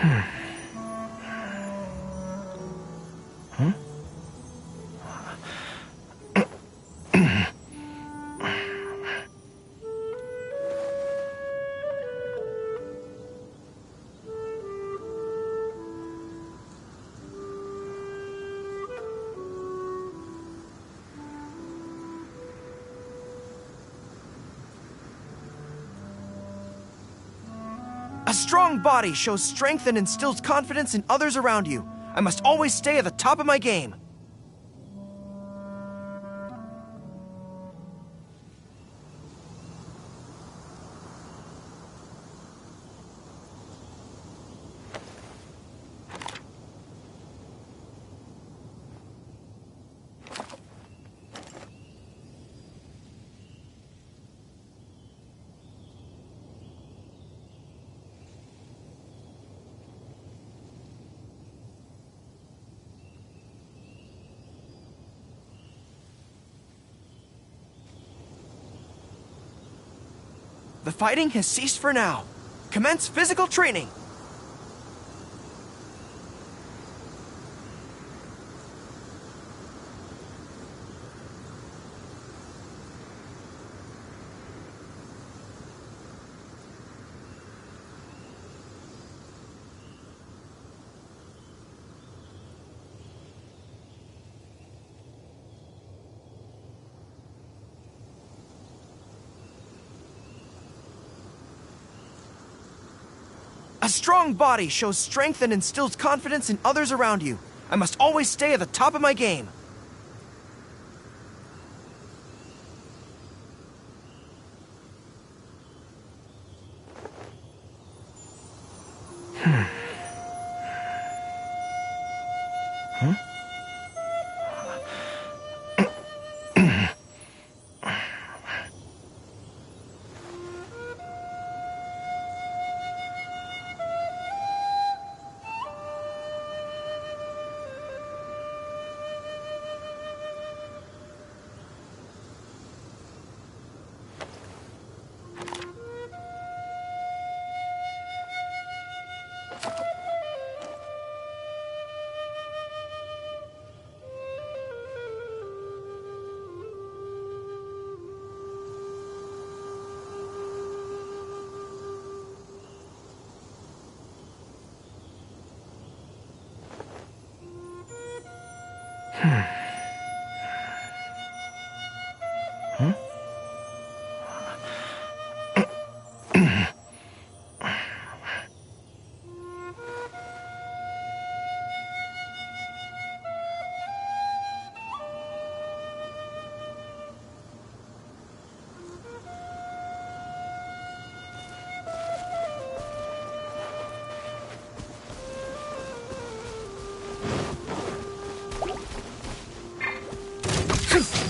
Huh? A strong body shows strength and instills confidence in others around you. I must always stay at the top of my game. The fighting has ceased for now. Commence physical training. A strong body shows strength and instills confidence in others around you. I must always stay at the top of my game. Huh?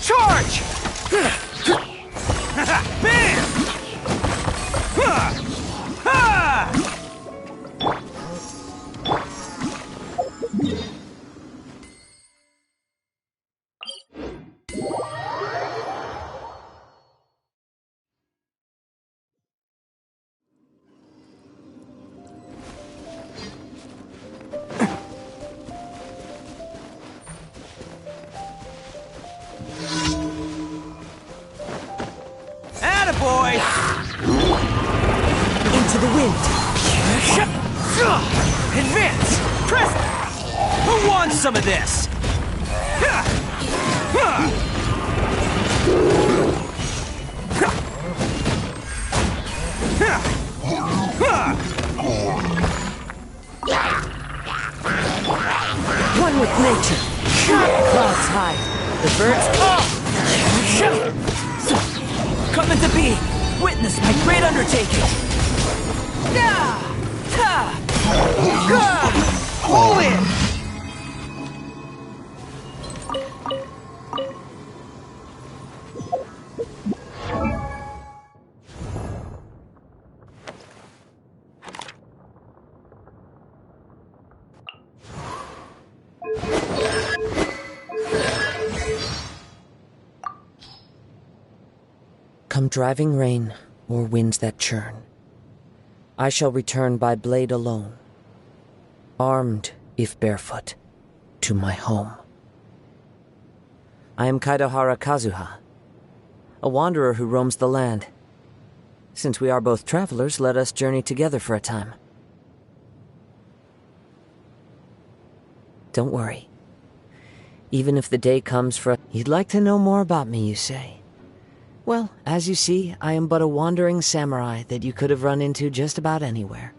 Charge! Man! Attaboy! Into the wind. Advance! Press! Who wants some of this? One with nature. Clouds hide. The birds call. Coming to be! Witness my great undertaking! Pull in! Come driving rain, or winds that churn, I shall return by blade alone, armed, if barefoot, to my home. I am Kaidohara Kazuha, a wanderer who roams the land. Since we are both travelers, let us journey together for a time. Don't worry. Even if the day comes for... You'd like to know more about me, you say? Well, as you see, I am but a wandering samurai that you could have run into just about anywhere.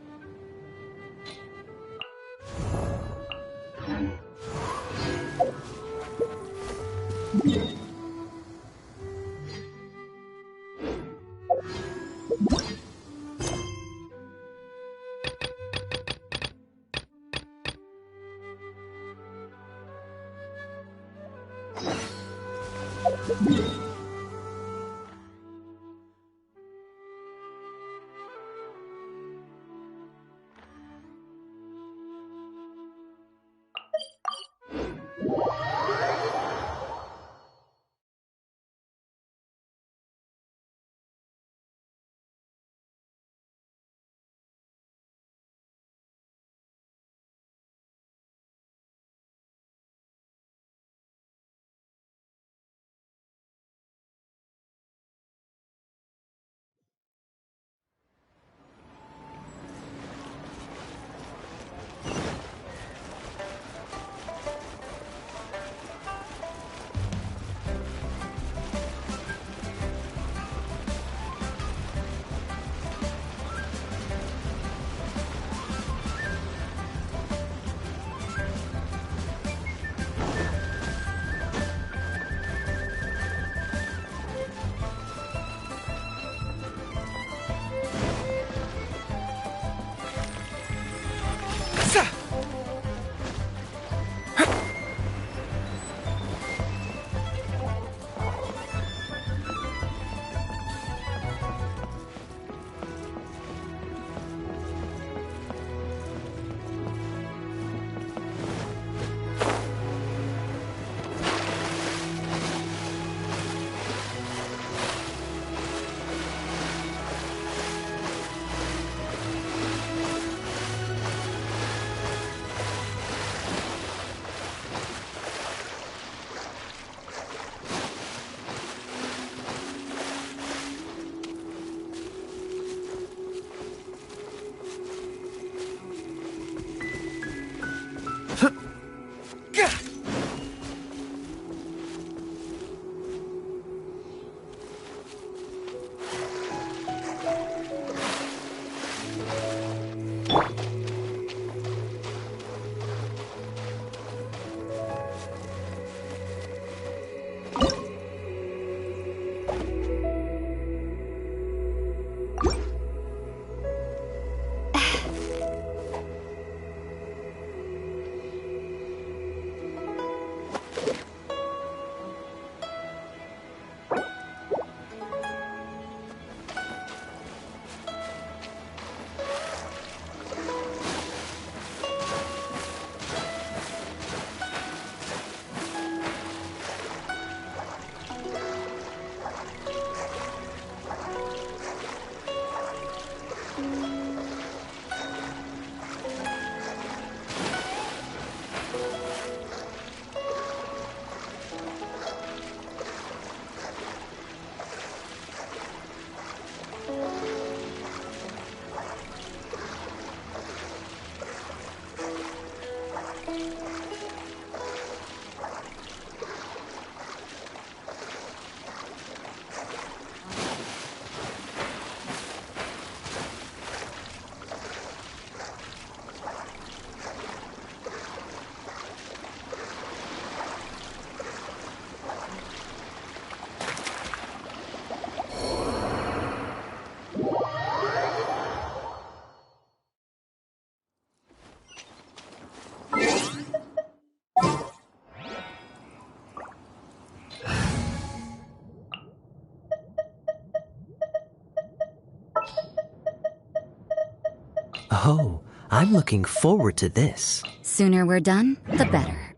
Oh, I'm looking forward to this. Sooner we're done, the better.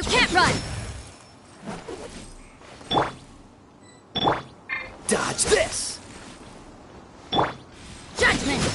Can't run! Dodge this! Judgment!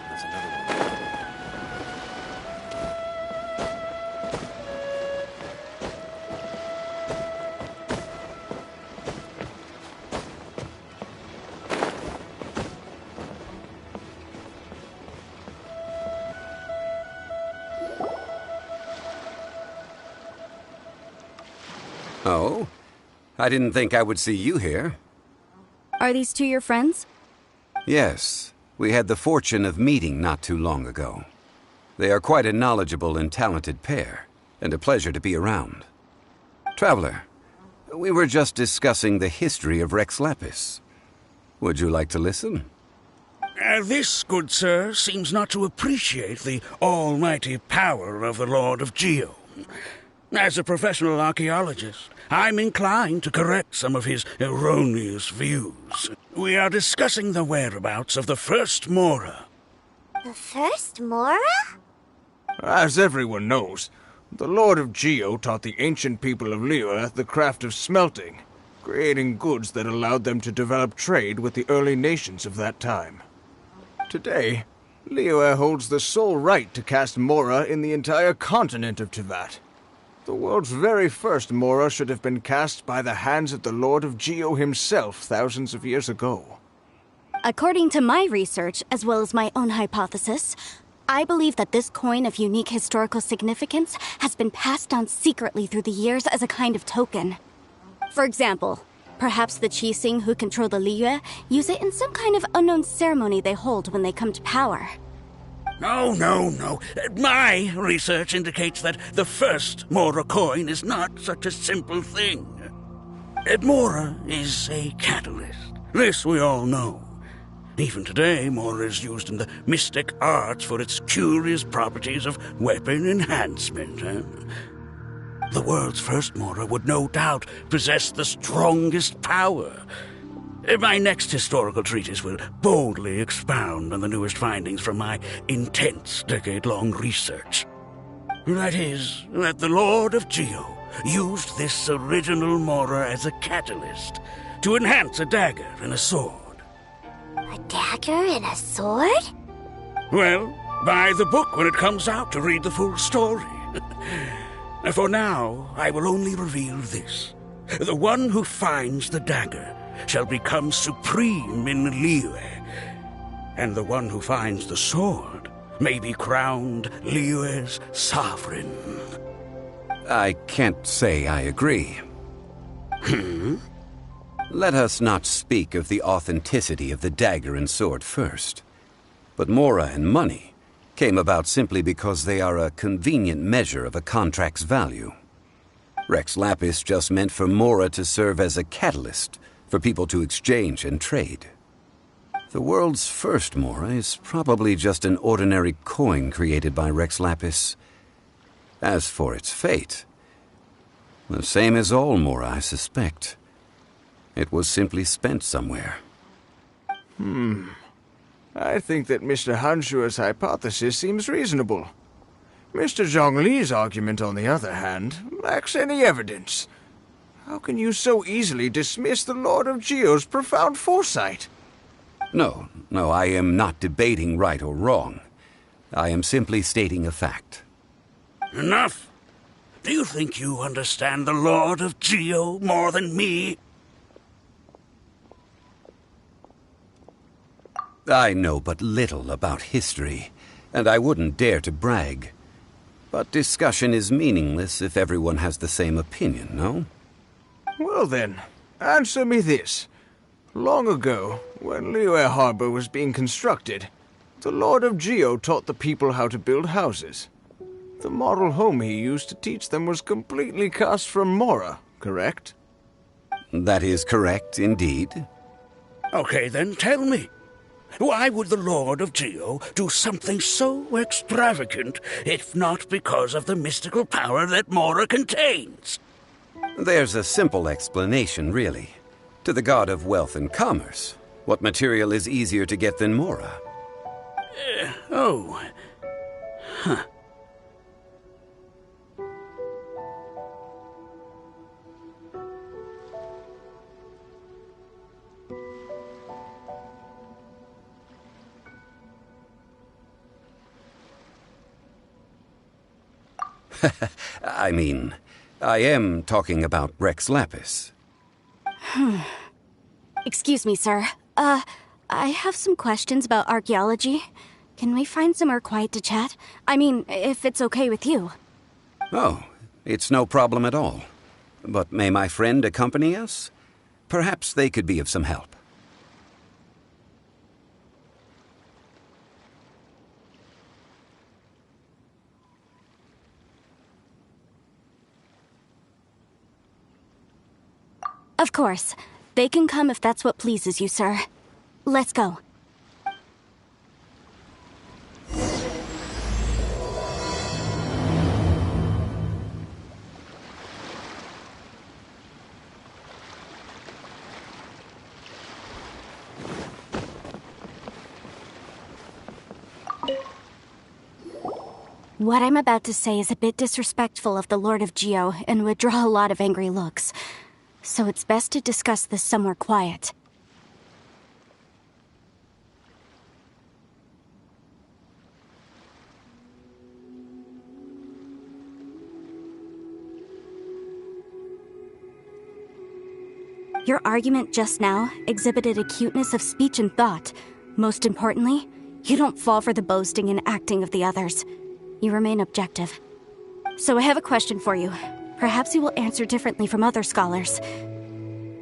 There's another one. Oh? I didn't think I would see you here. Are these two your friends? Yes, we had the fortune of meeting not too long ago. They are quite a knowledgeable and talented pair, and a pleasure to be around. Traveler, we were just discussing the history of Rex Lapis. Would you like to listen? This, good sir, seems not to appreciate the almighty power of the Lord of Geo. As a professional archaeologist, I'm inclined to correct some of his erroneous views. We are discussing the whereabouts of the first Mora. The first Mora? As everyone knows, the Lord of Geo taught the ancient people of Liyue the craft of smelting, creating goods that allowed them to develop trade with the early nations of that time. Today, Liyue holds the sole right to cast Mora in the entire continent of Teyvat. The world's very first Mora should have been cast by the hands of the Lord of Geo himself thousands of years ago. According to my research, as well as my own hypothesis, I believe that this coin of unique historical significance has been passed down secretly through the years as a kind of token. For example, perhaps the Qixing who control the Liyue use it in some kind of unknown ceremony they hold when they come to power. No. My research indicates that the first Mora coin is not such a simple thing. Mora is a catalyst. This we all know. Even today, Mora is used in the mystic arts for its curious properties of weapon enhancement. The world's first Mora would no doubt possess the strongest power. My next historical treatise will boldly expound on the newest findings from my intense decade-long research. That is, that the Lord of Geo used this original Mora as a catalyst to enhance a dagger and a sword. A dagger and a sword? Well, buy the book when it comes out to read the full story. For now, I will only reveal this. The one who finds the dagger shall become supreme in Liyue, and the one who finds the sword may be crowned Liyue's sovereign. I can't say I agree. Let us not speak of the authenticity of the dagger and sword first. But Mora and money came about simply because they are a convenient measure of a contract's value. Rex Lapis just meant for Mora to serve as a catalyst for people to exchange and trade. The world's first Mora is probably just an ordinary coin created by Rex Lapis. As for its fate, the same as all Mora, I suspect. It was simply spent somewhere. I think that Mr. Hanshua's hypothesis seems reasonable. Mr. Zhongli's argument, on the other hand, lacks any evidence. How can you so easily dismiss the Lord of Geo's profound foresight? No, I am not debating right or wrong. I am simply stating a fact. Enough! Do you think you understand the Lord of Geo more than me? I know but little about history, and I wouldn't dare to brag. But discussion is meaningless if everyone has the same opinion, no? Well then, answer me this. Long ago, when Liyue Harbor was being constructed, the Lord of Geo taught the people how to build houses. The model home he used to teach them was completely cast from Mora, correct? That is correct, indeed. Okay, then tell me. Why would the Lord of Geo do something so extravagant, if not because of the mystical power that Mora contains? There's a simple explanation, really. To the god of wealth and commerce, what material is easier to get than Mora? Oh. Huh. I mean, I am talking about Rex Lapis. Excuse me, sir. I have some questions about archaeology. Can we find somewhere quiet to chat? I mean, if it's okay with you. Oh, it's no problem at all. But may my friend accompany us? Perhaps they could be of some help. Of course. They can come if that's what pleases you, sir. Let's go. What I'm about to say is a bit disrespectful of the Lord of Geo and would draw a lot of angry looks. So it's best to discuss this somewhere quiet. Your argument just now exhibited acuteness of speech and thought. Most importantly, you don't fall for the boasting and acting of the others. You remain objective. So I have a question for you. Perhaps you will answer differently from other scholars.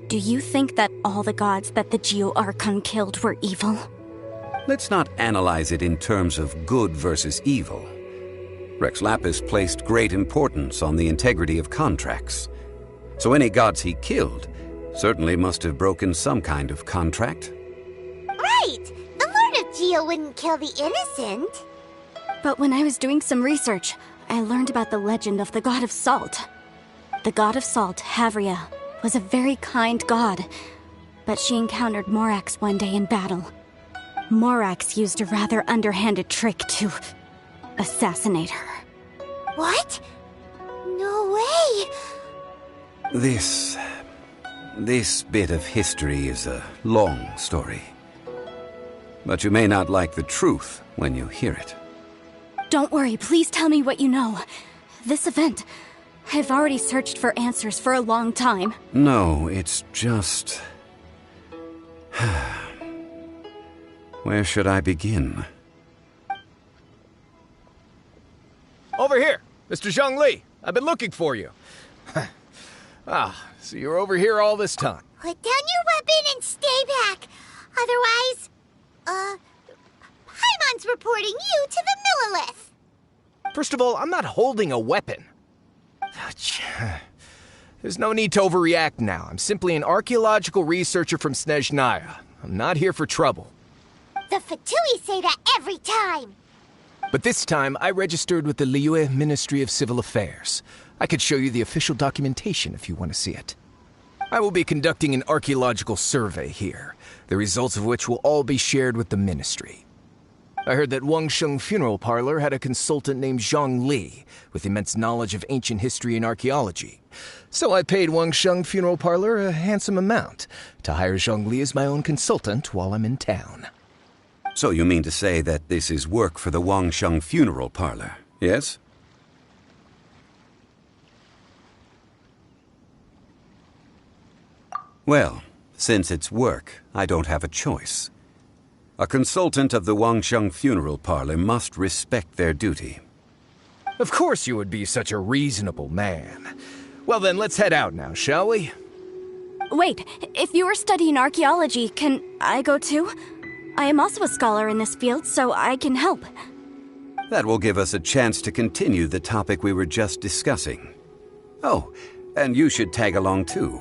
Do you think that all the gods that the Geo Archon killed were evil? Let's not analyze it in terms of good versus evil. Rex Lapis placed great importance on the integrity of contracts. So any gods he killed certainly must have broken some kind of contract. Right! The Lord of Geo wouldn't kill the innocent. But when I was doing some research, I learned about the legend of the god of salt. The god of salt, Havria, was a very kind god, but she encountered Morax one day in battle. Morax used a rather underhanded trick to assassinate her. What? No way! This bit of history is a long story. But you may not like the truth when you hear it. Don't worry, please tell me what you know. This event, I've already searched for answers for a long time. No, it's just... Where should I begin? Over here, Mr. Zhongli. I've been looking for you. So you're over here all this time. Put down your weapon and stay back. Otherwise, Paimon's reporting you to the Millilith. First of all, I'm not holding a weapon. There's no need to overreact now. I'm simply an archaeological researcher from Snezhnaya. I'm not here for trouble. The Fatui say that every time. But this time, I registered with the Liyue Ministry of Civil Affairs. I could show you the official documentation if you want to see it. I will be conducting an archaeological survey here, the results of which will all be shared with the Ministry. I heard that Wangsheng Funeral Parlor had a consultant named Zhang Li, with immense knowledge of ancient history and archaeology. So I paid Wangsheng Funeral Parlor a handsome amount to hire Zhang Li as my own consultant while I'm in town. So you mean to say that this is work for the Wangsheng Funeral Parlor, yes? Well, since it's work, I don't have a choice. A consultant of the Wangsheng Funeral Parlor must respect their duty. Of course you would be such a reasonable man. Well then, let's head out now, shall we? Wait, if you are studying archaeology, can I go too? I am also a scholar in this field, so I can help. That will give us a chance to continue the topic we were just discussing. Oh, and you should tag along too.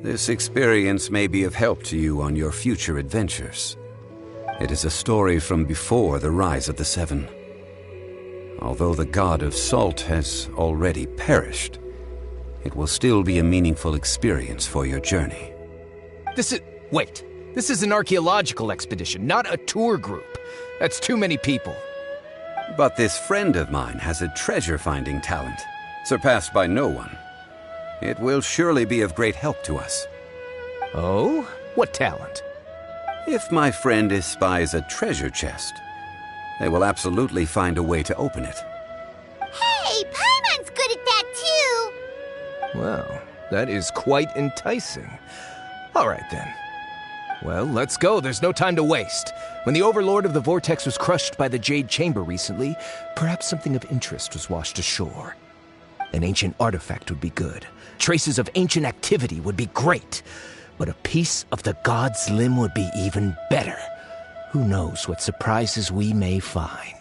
This experience may be of help to you on your future adventures. It is a story from before the rise of the Seven. Although the god of salt has already perished, it will still be a meaningful experience for your journey. Wait. This is an archaeological expedition, not a tour group. That's too many people. But this friend of mine has a treasure-finding talent, surpassed by no one. It will surely be of great help to us. Oh? What talent? If my friend espies a treasure chest, they will absolutely find a way to open it. Hey, Paimon's good at that too! Well, that is quite enticing. All right then. Well, let's go. There's no time to waste. When the Overlord of the Vortex was crushed by the Jade Chamber recently, perhaps something of interest was washed ashore. An ancient artifact would be good. Traces of ancient activity would be great. But a piece of the god's limb would be even better. Who knows what surprises we may find.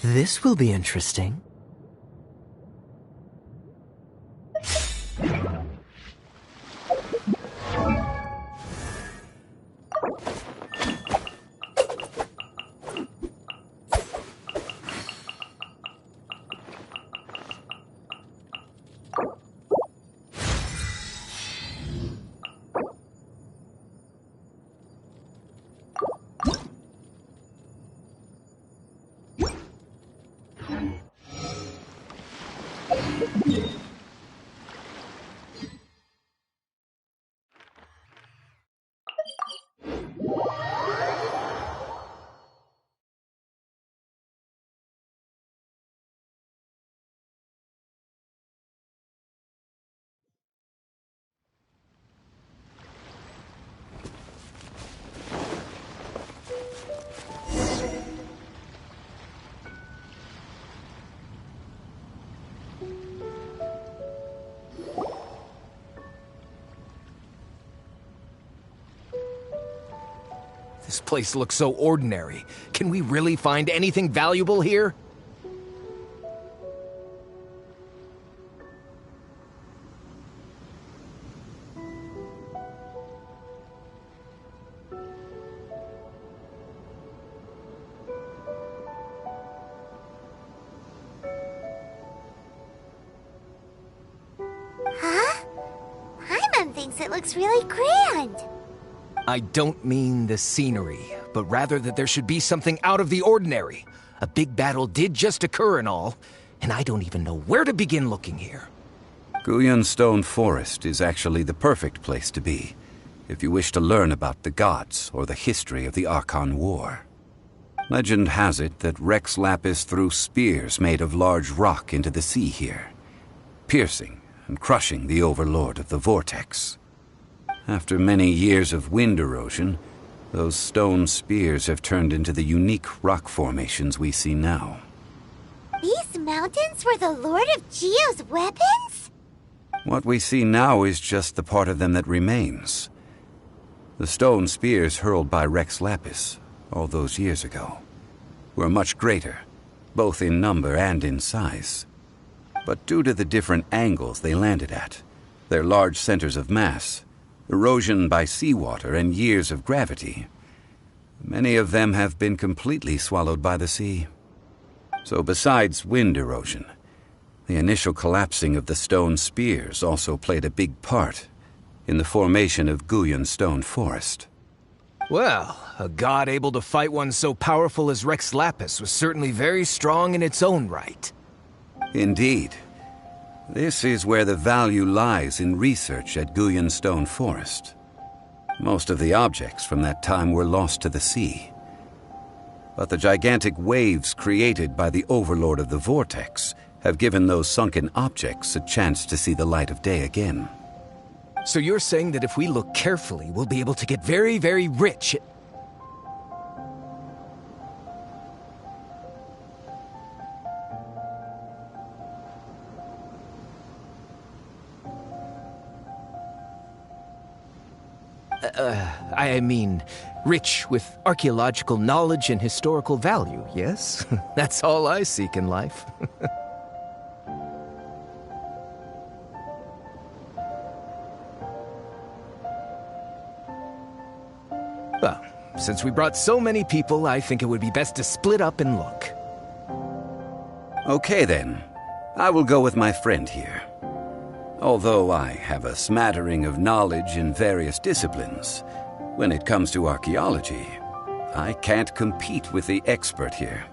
This will be interesting. This place looks so ordinary. Can we really find anything valuable here? Huh? Paimon thinks it looks really grand. I don't mean the scenery, but rather that there should be something out of the ordinary. A big battle did just occur and all, and I don't even know where to begin looking here. Guyan Stone Forest is actually the perfect place to be, if you wish to learn about the gods or the history of the Archon War. Legend has it that Rex Lapis threw spears made of large rock into the sea here, piercing and crushing the Overlord of the Vortex. After many years of wind erosion, those stone spears have turned into the unique rock formations we see now. These mountains were the Lord of Geo's weapons? What we see now is just the part of them that remains. The stone spears hurled by Rex Lapis all those years ago were much greater, both in number and in size. But due to the different angles they landed at, their large centers of mass, erosion by seawater, and years of gravity, many of them have been completely swallowed by the sea. So besides wind erosion, the initial collapsing of the stone spears also played a big part in the formation of Guyan stone forest. Well, a god able to fight one so powerful as Rex Lapis was certainly very strong in its own right. Indeed. This is where the value lies in research at Guyan stone forest. Most of the objects from that time were lost to the sea. But the gigantic waves created by the Overlord of the Vortex have given those sunken objects a chance to see the light of day again. So you're saying that if we look carefully, we'll be able to get very, very rich? I mean, rich with archaeological knowledge and historical value, yes? That's all I seek in life. Well, since we brought so many people, I think it would be best to split up and look. Okay then, I will go with my friend here. Although I have a smattering of knowledge in various disciplines, when it comes to archaeology, I can't compete with the expert here.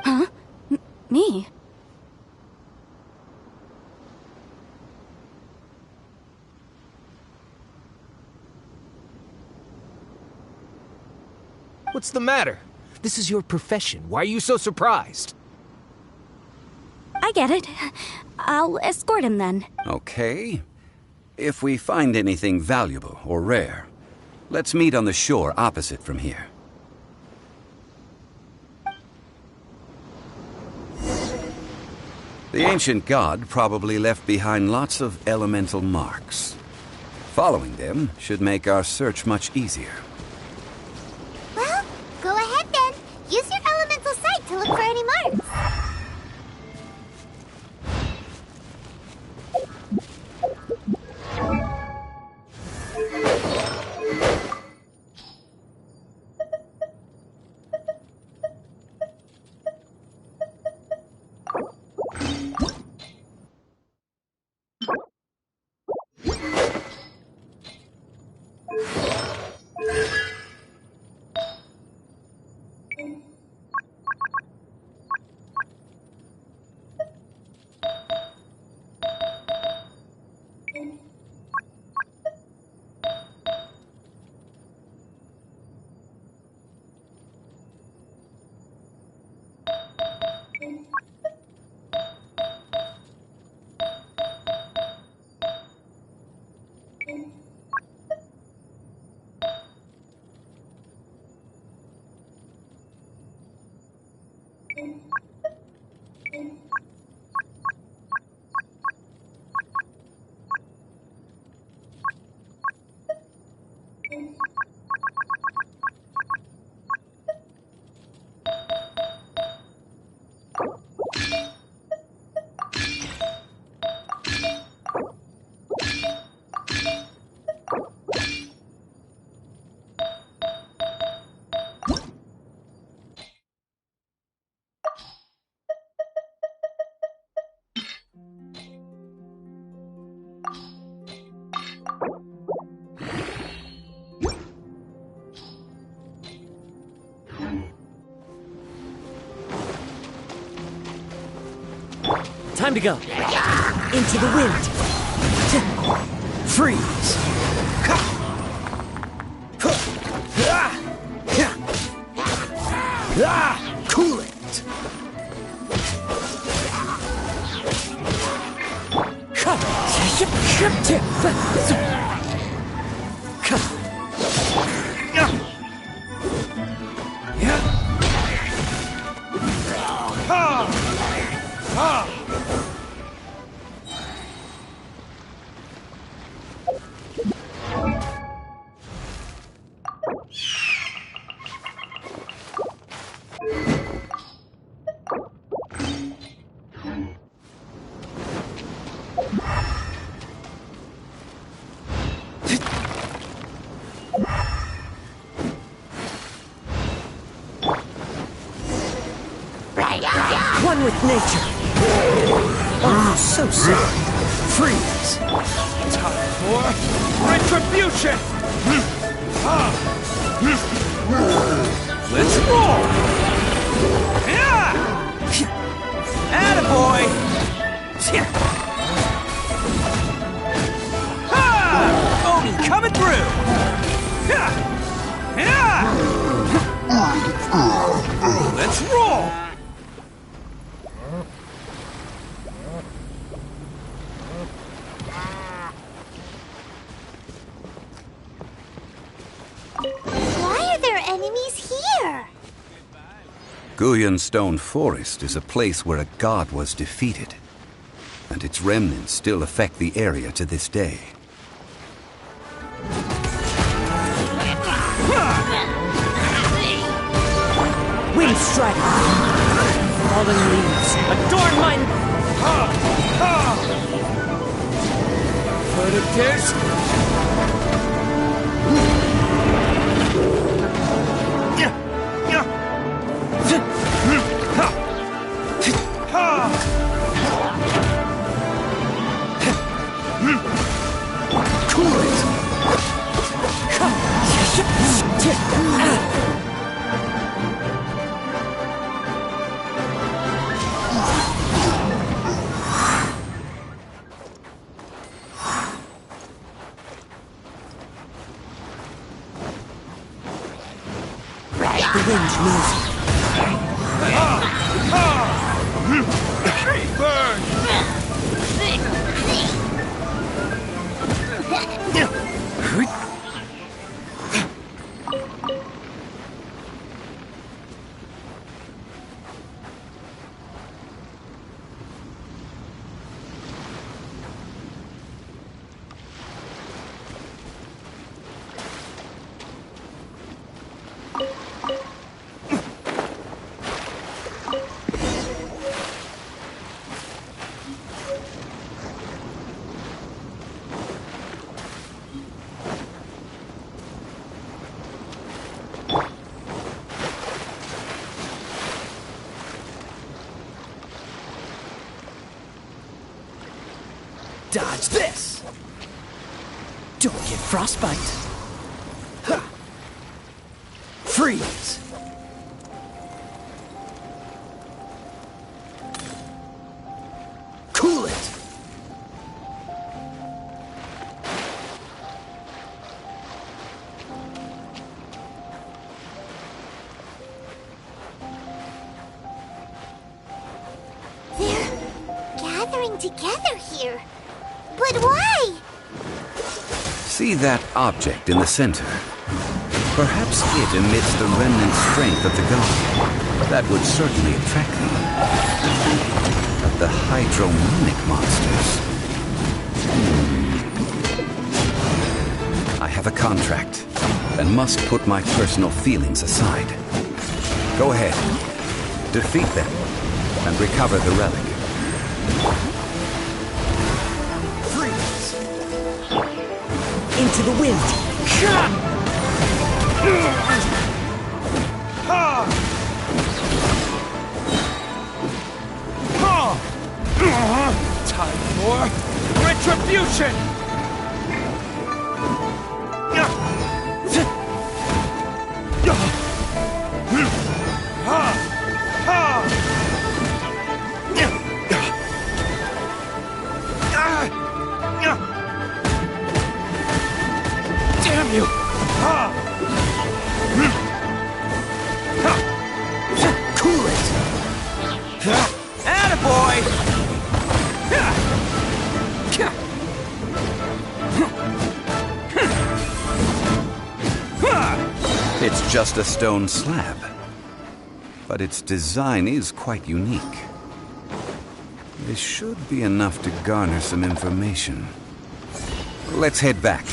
Huh? Me? What's the matter? This is your profession. Why are you so surprised? I get it. I'll escort him then. Okay. If we find anything valuable or rare, let's meet on the shore opposite from here. The ancient god probably left behind lots of elemental marks. Following them should make our search much easier. Well, go ahead then. Use your elemental sight to look for any marks. Time to go. Into the wind. Freeze. Cool it. one with nature. Oh, so sorry. Freeze. Time for retribution! Let's roll! Yeah! Attaboy! Oni coming through! Let's roll! Why are there enemies here? Guyan Stone Forest is a place where a god was defeated, and its remnants still affect the area to this day. Wind strike. Fallen leaves. Adorn mine. Put it this. Cool it. The wind's moving. Burn! Dodge this! Don't get frostbite! Ha. Freeze! Cool it! They're gathering together here. But why? See that object in the center? Perhaps it emits the remnant strength of the god. That would certainly attract them. But the hydromonic monsters... I have a contract, and must put my personal feelings aside. Go ahead. Defeat them, and recover the relic. Into the wind. Time for retribution! Damn you! Cool it! Attaboy! It's just a stone slab, but its design is quite unique. This should be enough to garner some information. Let's head back.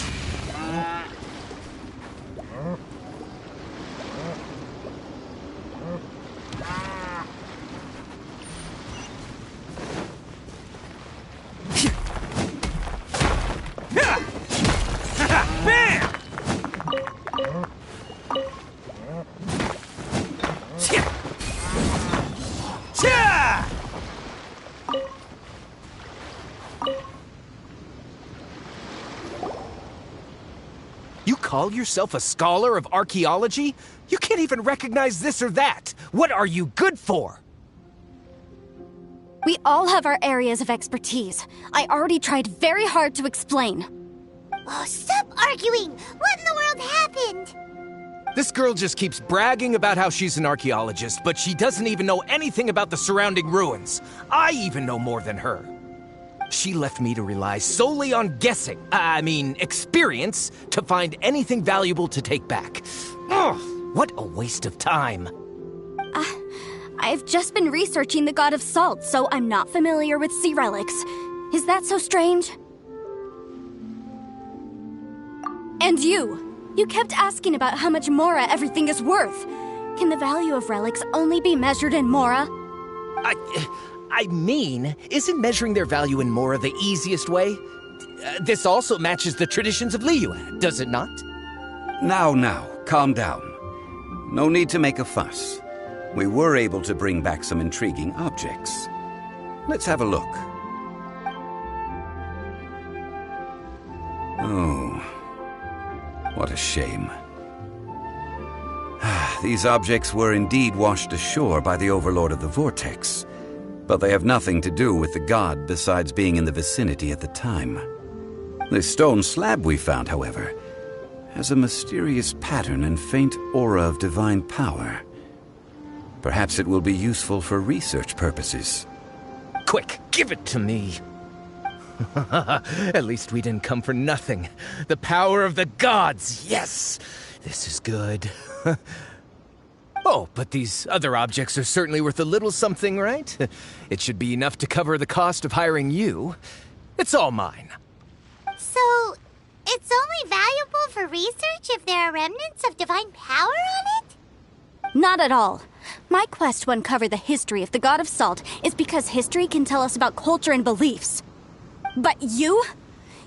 Bam! call yourself a scholar of archaeology? You can't even recognize this or that. What are you good for? We all have our areas of expertise. I already tried very hard to explain. Oh, stop arguing! What in the world happened? This girl just keeps bragging about how she's an archaeologist, but she doesn't even know anything about the surrounding ruins. I even know more than her. She left me to rely solely on guessing, experience, to find anything valuable to take back. Ugh, what a waste of time. I've just been researching the God of Salt, so I'm not familiar with sea relics. Is that so strange? And you kept asking about how much Mora everything is worth. Can the value of relics only be measured in Mora? Isn't measuring their value in Mora the easiest way? This also matches the traditions of Liyue, does it not? Now, calm down. No need to make a fuss. We were able to bring back some intriguing objects. Let's have a look. Oh, what a shame. These objects were indeed washed ashore by the Overlord of the Vortex, but they have nothing to do with the god besides being in the vicinity at the time. This stone slab we found, however, has a mysterious pattern and faint aura of divine power. Perhaps it will be useful for research purposes. Quick, give it to me. At least we didn't come for nothing. The power of the gods, yes! This is good. Oh, but these other objects are certainly worth a little something, right? It should be enough to cover the cost of hiring you. It's all mine. So, it's only valuable for research if there are remnants of divine power on it? Not at all. My quest to uncover the history of the God of Salt is because history can tell us about culture and beliefs. But you're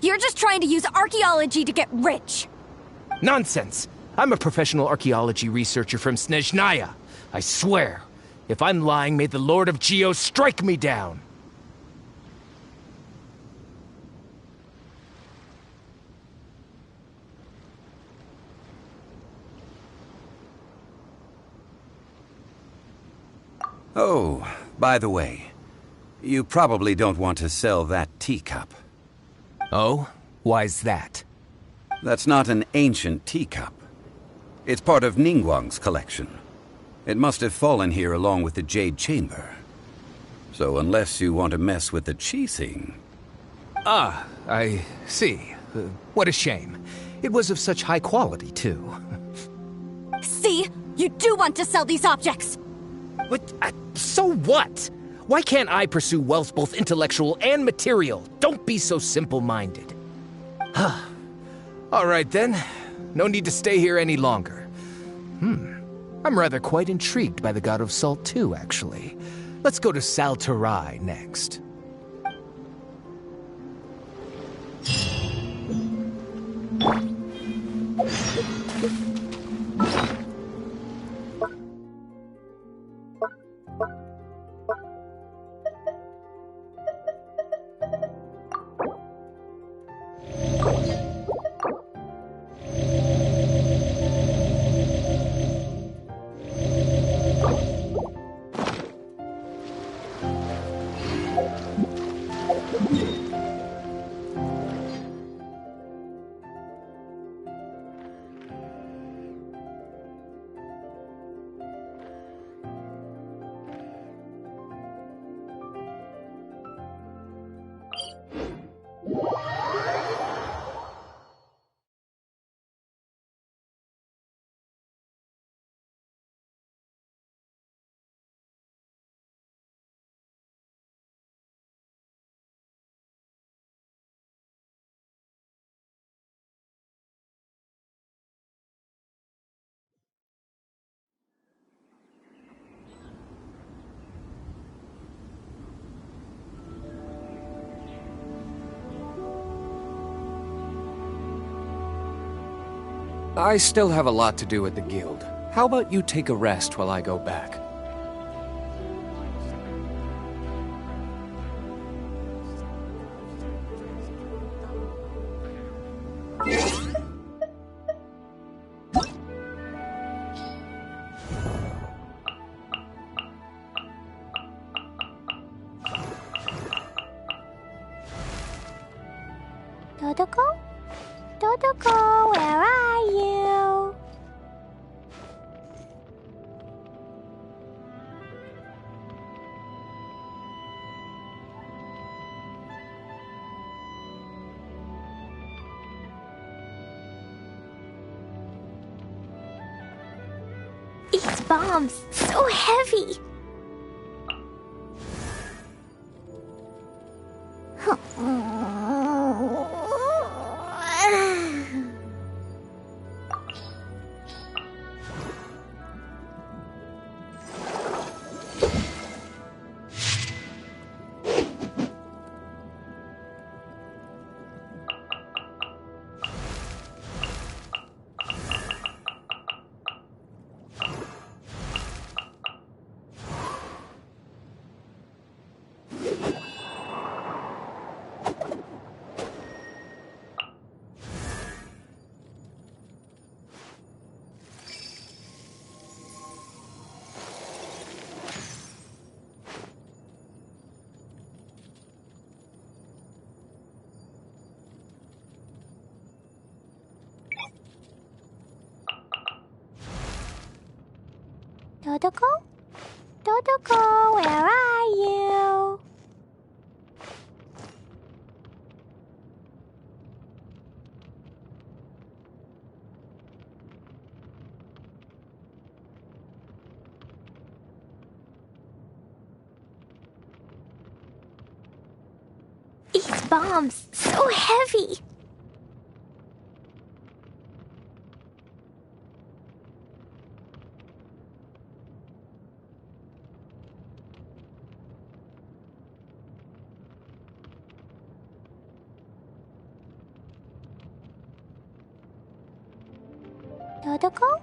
just trying to use archaeology to get rich. Nonsense! I'm a professional archaeology researcher from Snezhnaya. I swear, if I'm lying, may the Lord of Geo strike me down. Oh, by the way, you probably don't want to sell that teacup. Oh? Why's that? That's not an ancient teacup. It's part of Ningguang's collection. It must have fallen here along with the Jade Chamber. So unless you want to mess with the Qixing... Ah, I see. What a shame. It was of such high quality, too. See? You do want to sell these objects! But, so what? Why can't I pursue wealth both intellectual and material? Don't be so simple-minded. All right, then. No need to stay here any longer. I'm rather quite intrigued by the God of Salt, too, actually. Let's go to Saltarai next. I still have a lot to do at the guild. How about you take a rest while I go back? Dodoko? Dodoko, where are you? These bombs, so heavy. Dodoko? Dodoko, where are you? These bombs, so heavy. Dodoko?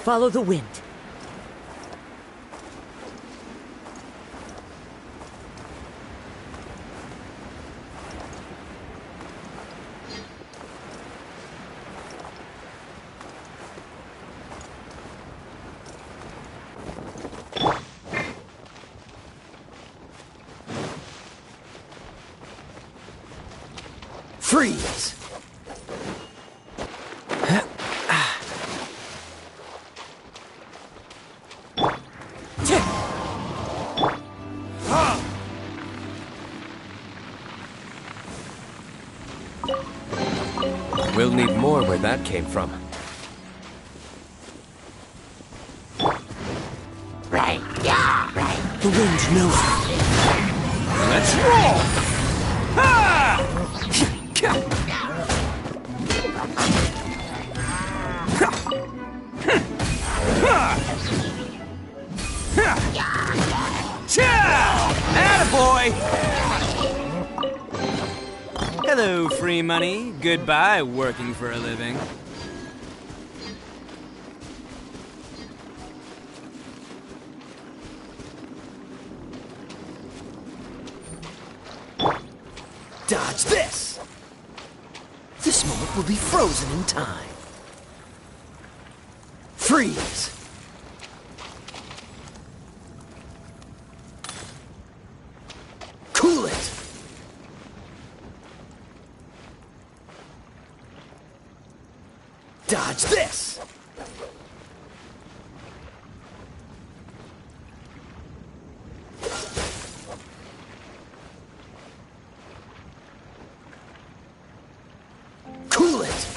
Follow the wind. Freeze! We'll need more where that came from. Right, yeah, right. The wind knows me. Let's roll! Attaboy! Hello, free money. Goodbye, working for a living. Dodge this! This moment will be frozen in time. Freeze! Cool it! Dodge this! Cool it!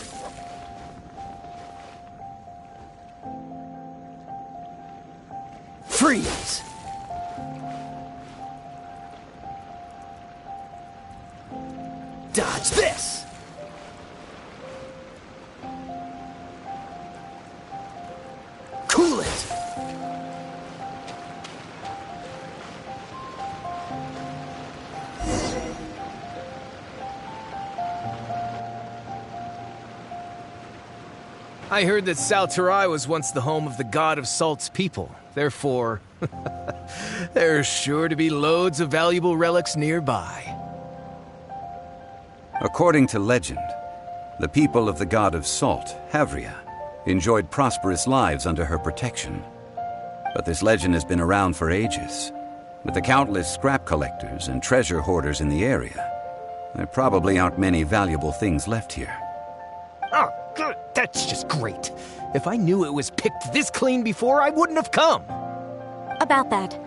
Freeze! Dodge this! I heard that Salterai was once the home of the god of Salt's people. Therefore, there's sure to be loads of valuable relics nearby. According to legend, the people of the god of Salt, Havria, enjoyed prosperous lives under her protection. But this legend has been around for ages. With the countless scrap collectors and treasure hoarders in the area, there probably aren't many valuable things left here. Oh, good. That's just great. If I knew it was picked this clean before, I wouldn't have come. About that,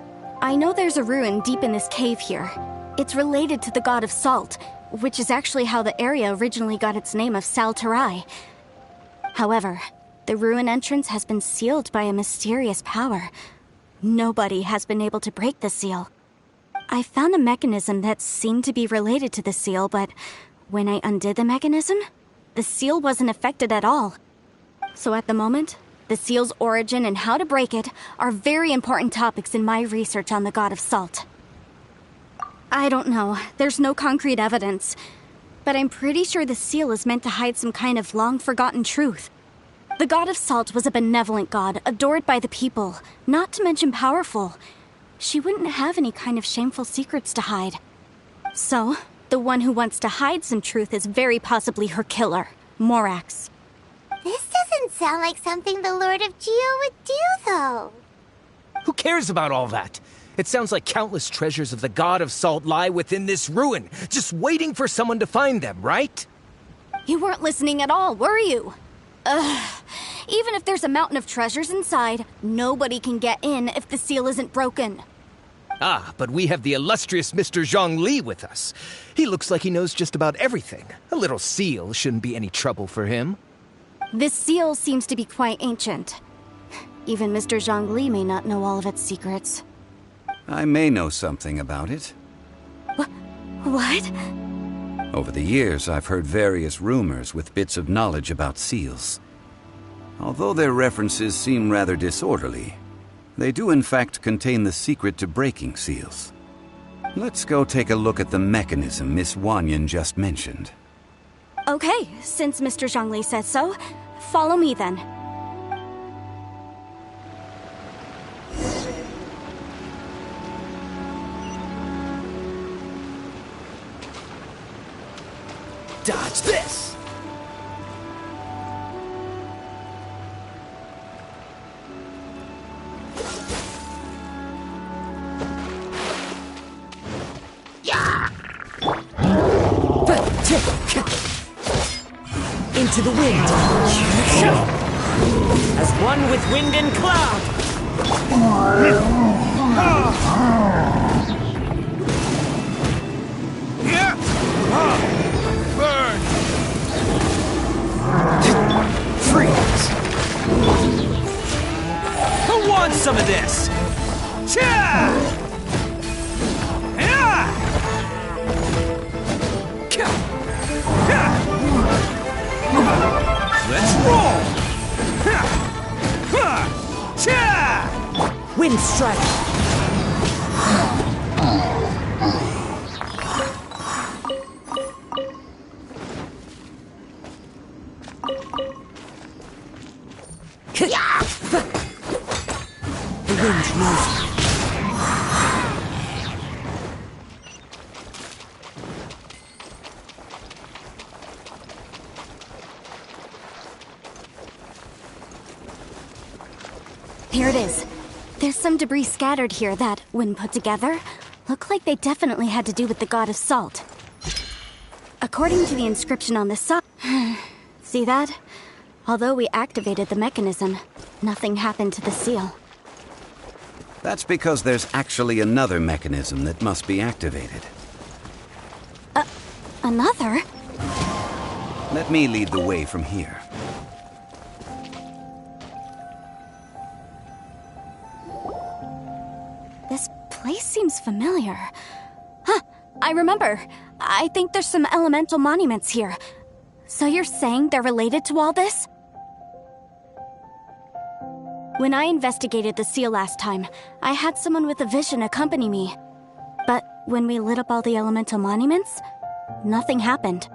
I know there's a ruin deep in this cave here. It's related to the god of Salt, which is actually how the area originally got its name of Salterai. However, the ruin entrance has been sealed by a mysterious power. Nobody has been able to break the seal. I found a mechanism that seemed to be related to the seal, but when I undid the mechanism, the seal wasn't affected at all. So at the moment, the seal's origin and how to break it are very important topics in my research on the god of Salt. I don't know, there's no concrete evidence, but I'm pretty sure the seal is meant to hide some kind of long-forgotten truth. The god of Salt was a benevolent god, adored by the people, not to mention powerful. She wouldn't have any kind of shameful secrets to hide. So, the one who wants to hide some truth is very possibly her killer, Morax. This doesn't sound like something the Lord of Geo would do, though. Who cares about all that? It sounds like countless treasures of the god of Salt lie within this ruin, just waiting for someone to find them, right? You weren't listening at all, were you? Even if there's a mountain of treasures inside, nobody can get in if the seal isn't broken. Ah, but we have the illustrious Mr. Zhongli with us. He looks like he knows just about everything. A little seal shouldn't be any trouble for him. This seal seems to be quite ancient. Even Mr. Zhongli may not know all of its secrets. I may know something about it. What? Over the years, I've heard various rumors with bits of knowledge about seals. Although their references seem rather disorderly, they do in fact contain the secret to breaking seals. Let's go take a look at the mechanism Miss Wanyan just mentioned. Okay, since Mr. Zhongli says so, follow me then. Dodge this! Into the wind! As one with wind and cloud! Burn! Freeze! Who wants some of this? Cha! Let's roll! Wind strike! The wind knows. Here it is. There's some debris scattered here that, when put together, look like they definitely had to do with the god of Salt. According to the inscription on the side... See that? Although we activated the mechanism, nothing happened to the seal. That's because there's actually another mechanism that must be activated. Another? Let me lead the way from here. This place seems familiar. Huh, I remember. I think there's some elemental monuments here. So you're saying they're related to all this? When I investigated the seal last time, I had someone with a vision accompany me. But when we lit up all the elemental monuments, nothing happened.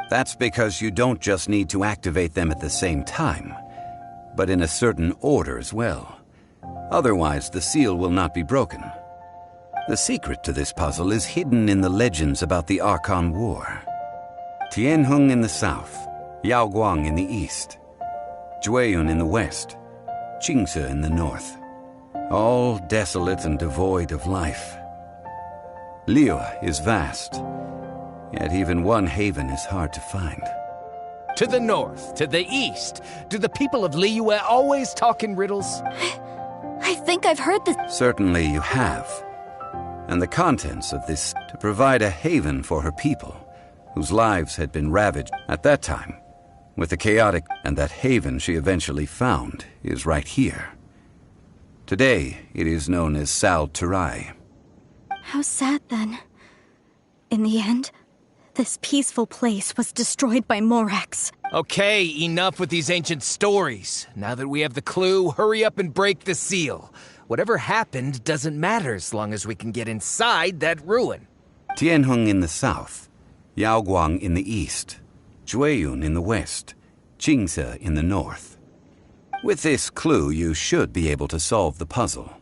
That's because you don't just need to activate them at the same time, but in a certain order as well. Otherwise, the seal will not be broken. The secret to this puzzle is hidden in the legends about the Archon War. Tianheng in the south, Yaoguang in the east, Jueyun in the west, Qingce in the north. All desolate and devoid of life. Liyue is vast, yet even one haven is hard to find. To the north, to the east. Do the people of Liyue always talk in riddles? I think I've heard this. Certainly you have. And the contents of this to provide a haven for her people, whose lives had been ravaged at that time, with the chaotic, and that haven she eventually found is right here. Today, it is known as Sal Turai. How sad, then. In the end, this peaceful place was destroyed by Morax. Okay, enough with these ancient stories. Now that we have the clue, hurry up and break the seal. Whatever happened doesn't matter as long as we can get inside that ruin. Tianheng in the south, Yaoguang in the east, Jueyun in the west, Qingce in the north. With this clue, you should be able to solve the puzzle.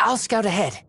I'll scout ahead.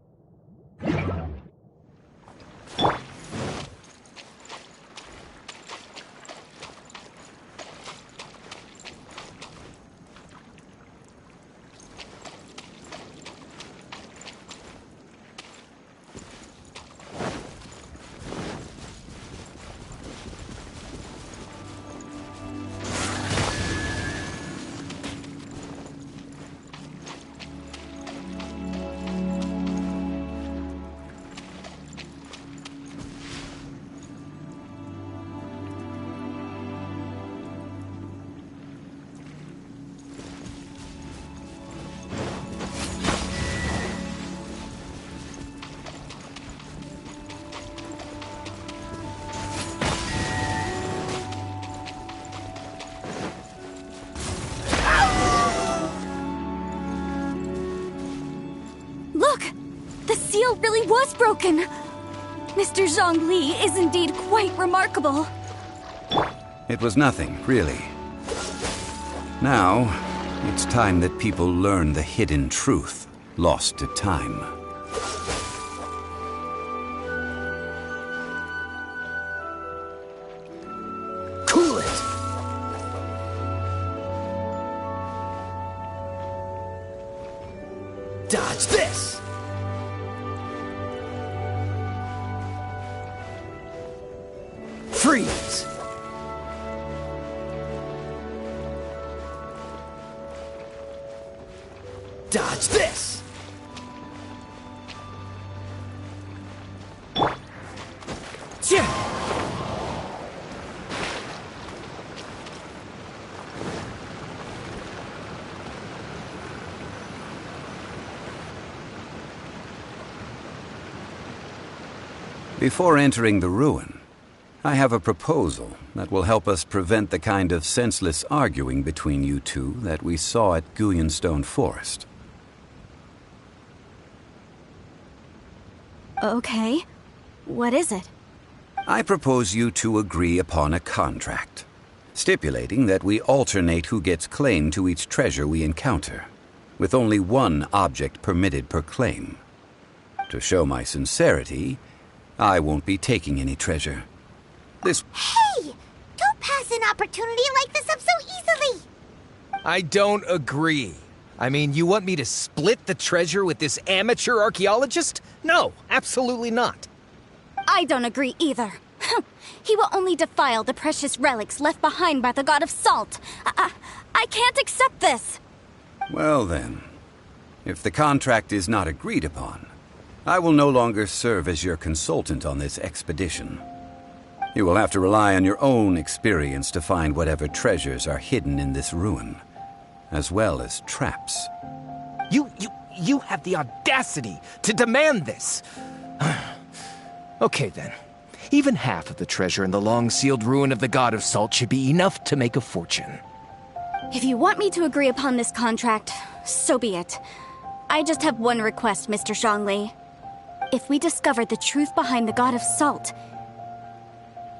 Really was broken. Mr. Zhongli is indeed quite remarkable. It was nothing, really. Now, it's time that people learn the hidden truth lost to time. Cool it! Dodge this! Freeze! Dodge this! Yeah! Before entering the ruin, I have a proposal that will help us prevent the kind of senseless arguing between you two that we saw at Guyonstone Forest. Okay. What is it? I propose you two agree upon a contract, stipulating that we alternate who gets claim to each treasure we encounter, with only one object permitted per claim. To show my sincerity, I won't be taking any treasure. Hey! Don't pass an opportunity like this up so easily! I don't agree. I mean, you want me to split the treasure with this amateur archaeologist? No, absolutely not. I don't agree either. He will only defile the precious relics left behind by the god of salt. I can't accept this. Well then, if the contract is not agreed upon, I will no longer serve as your consultant on this expedition. You will have to rely on your own experience to find whatever treasures are hidden in this ruin, as well as traps. You have the audacity to demand this. Okay then. Even half of the treasure in the long-sealed ruin of the God of Salt should be enough to make a fortune. If you want me to agree upon this contract, so be it. I just have one request, Mr. Zhongli. If we discover the truth behind the God of Salt,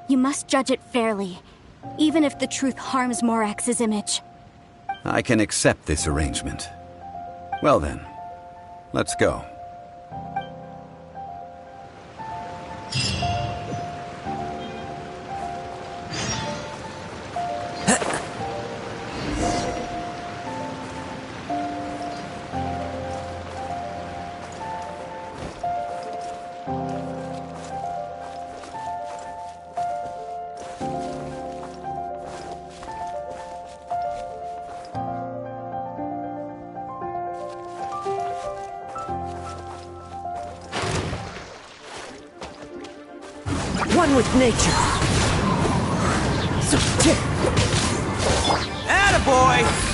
you must judge it fairly, even if the truth harms Morax's image. I can accept this arrangement. Well then, let's go. One with nature. So, Attaboy!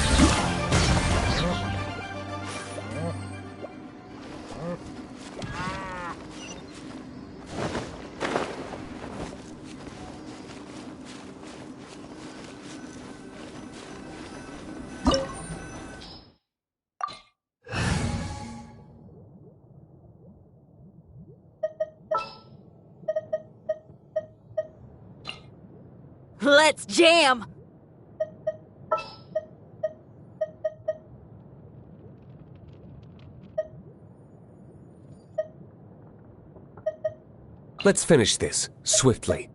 Let's jam! Let's finish this, swiftly.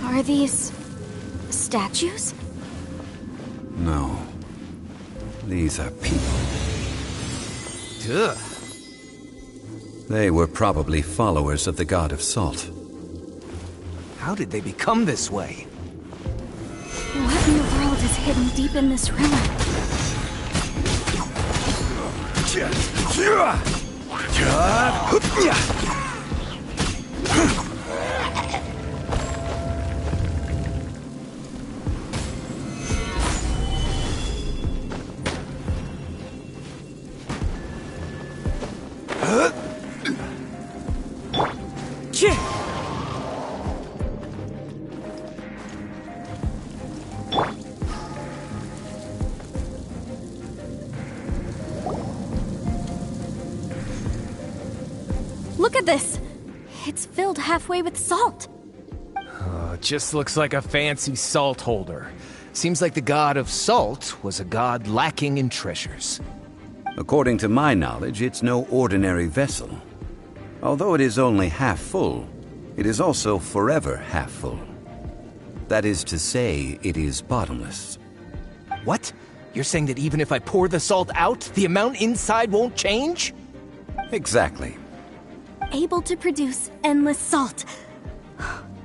Are these statues? No. These are people. Ugh. They were probably followers of the God of Salt. How did they become this way? What in the world is hidden deep in this ruin? Look at this! It's filled halfway with salt. Oh, it just looks like a fancy salt holder. Seems like the God of Salt was a god lacking in treasures. According to my knowledge, it's no ordinary vessel. Although it is only half full, it is also forever half full. That is to say, it is bottomless. What? You're saying that even if I pour the salt out, the amount inside won't change? Exactly. Able to produce endless salt.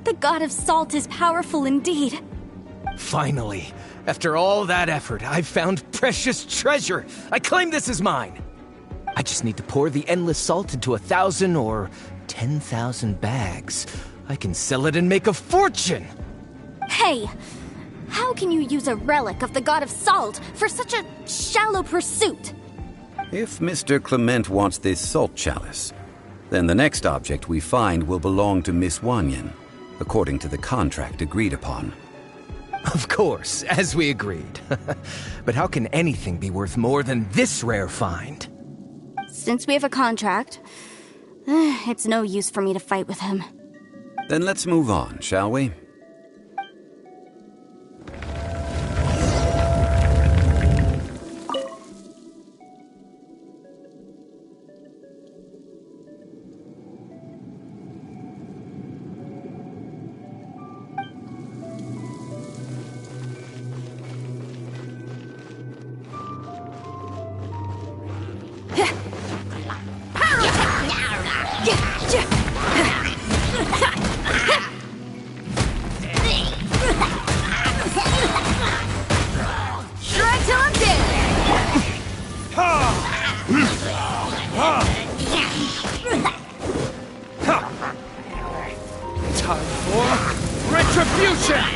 The God of Salt is powerful indeed. Finally, after all that effort, I've found precious treasure. I claim this as mine. I just need to pour the endless salt into 1,000 or 10,000 bags. I can sell it and make a fortune. Hey, how can you use a relic of the God of Salt for such a shallow pursuit? If Mr. Clement wants this salt chalice, then the next object we find will belong to Miss Wanyan, according to the contract agreed upon. Of course, as we agreed. But how can anything be worth more than this rare find? Since we have a contract, it's no use for me to fight with him. Then let's move on, shall we? Try till I'm dead! Time for retribution!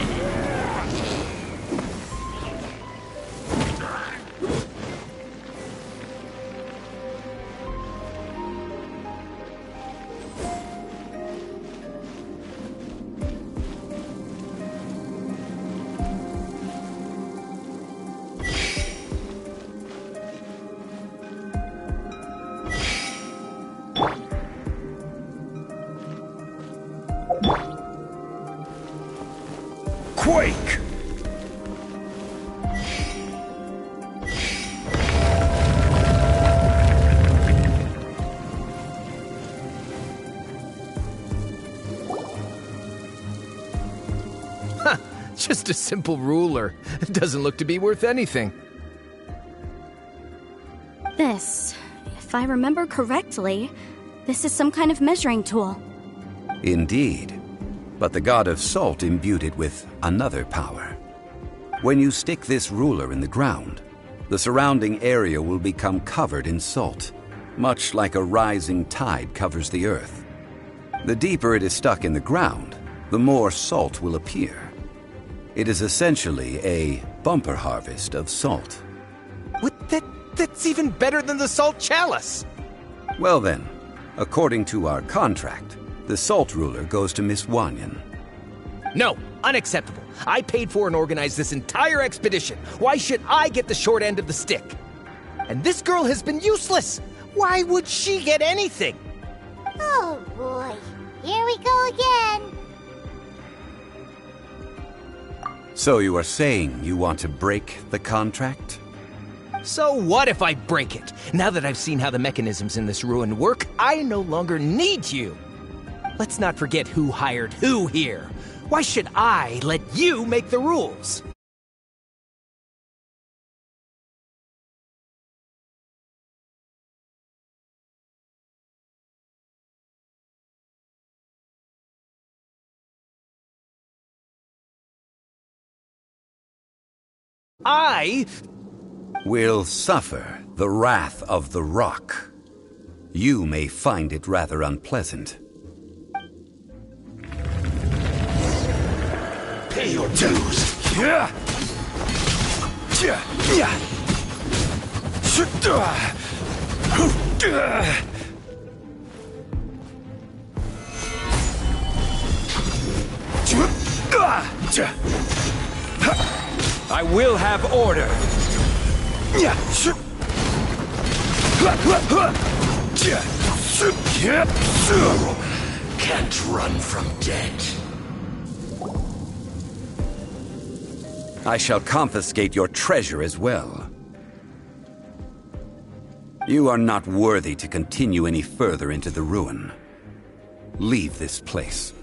Quake! Just a simple ruler. It doesn't look to be worth anything. This, if I remember correctly, this is some kind of measuring tool. Indeed. But the god of salt imbued it with another power. When you stick this ruler in the ground, the surrounding area will become covered in salt, much like a rising tide covers the earth. The deeper it is stuck in the ground, the more salt will appear. It is essentially a bumper harvest of salt. What? That's even better than the salt chalice! Well then, according to our contract, the salt ruler goes to Miss Wanyan. No, unacceptable. I paid for and organized this entire expedition. Why should I get the short end of the stick? And this girl has been useless. Why would she get anything? Oh boy, here we go again. So you are saying you want to break the contract? So what if I break it? Now that I've seen how the mechanisms in this ruin work, I no longer need you. Let's not forget who hired who here. Why should I let you make the rules? I will suffer the wrath of the rock. You may find it rather unpleasant. Pay your dues. I will have order. Can't run from death. I shall confiscate your treasure as well. You are not worthy to continue any further into the ruin. Leave this place.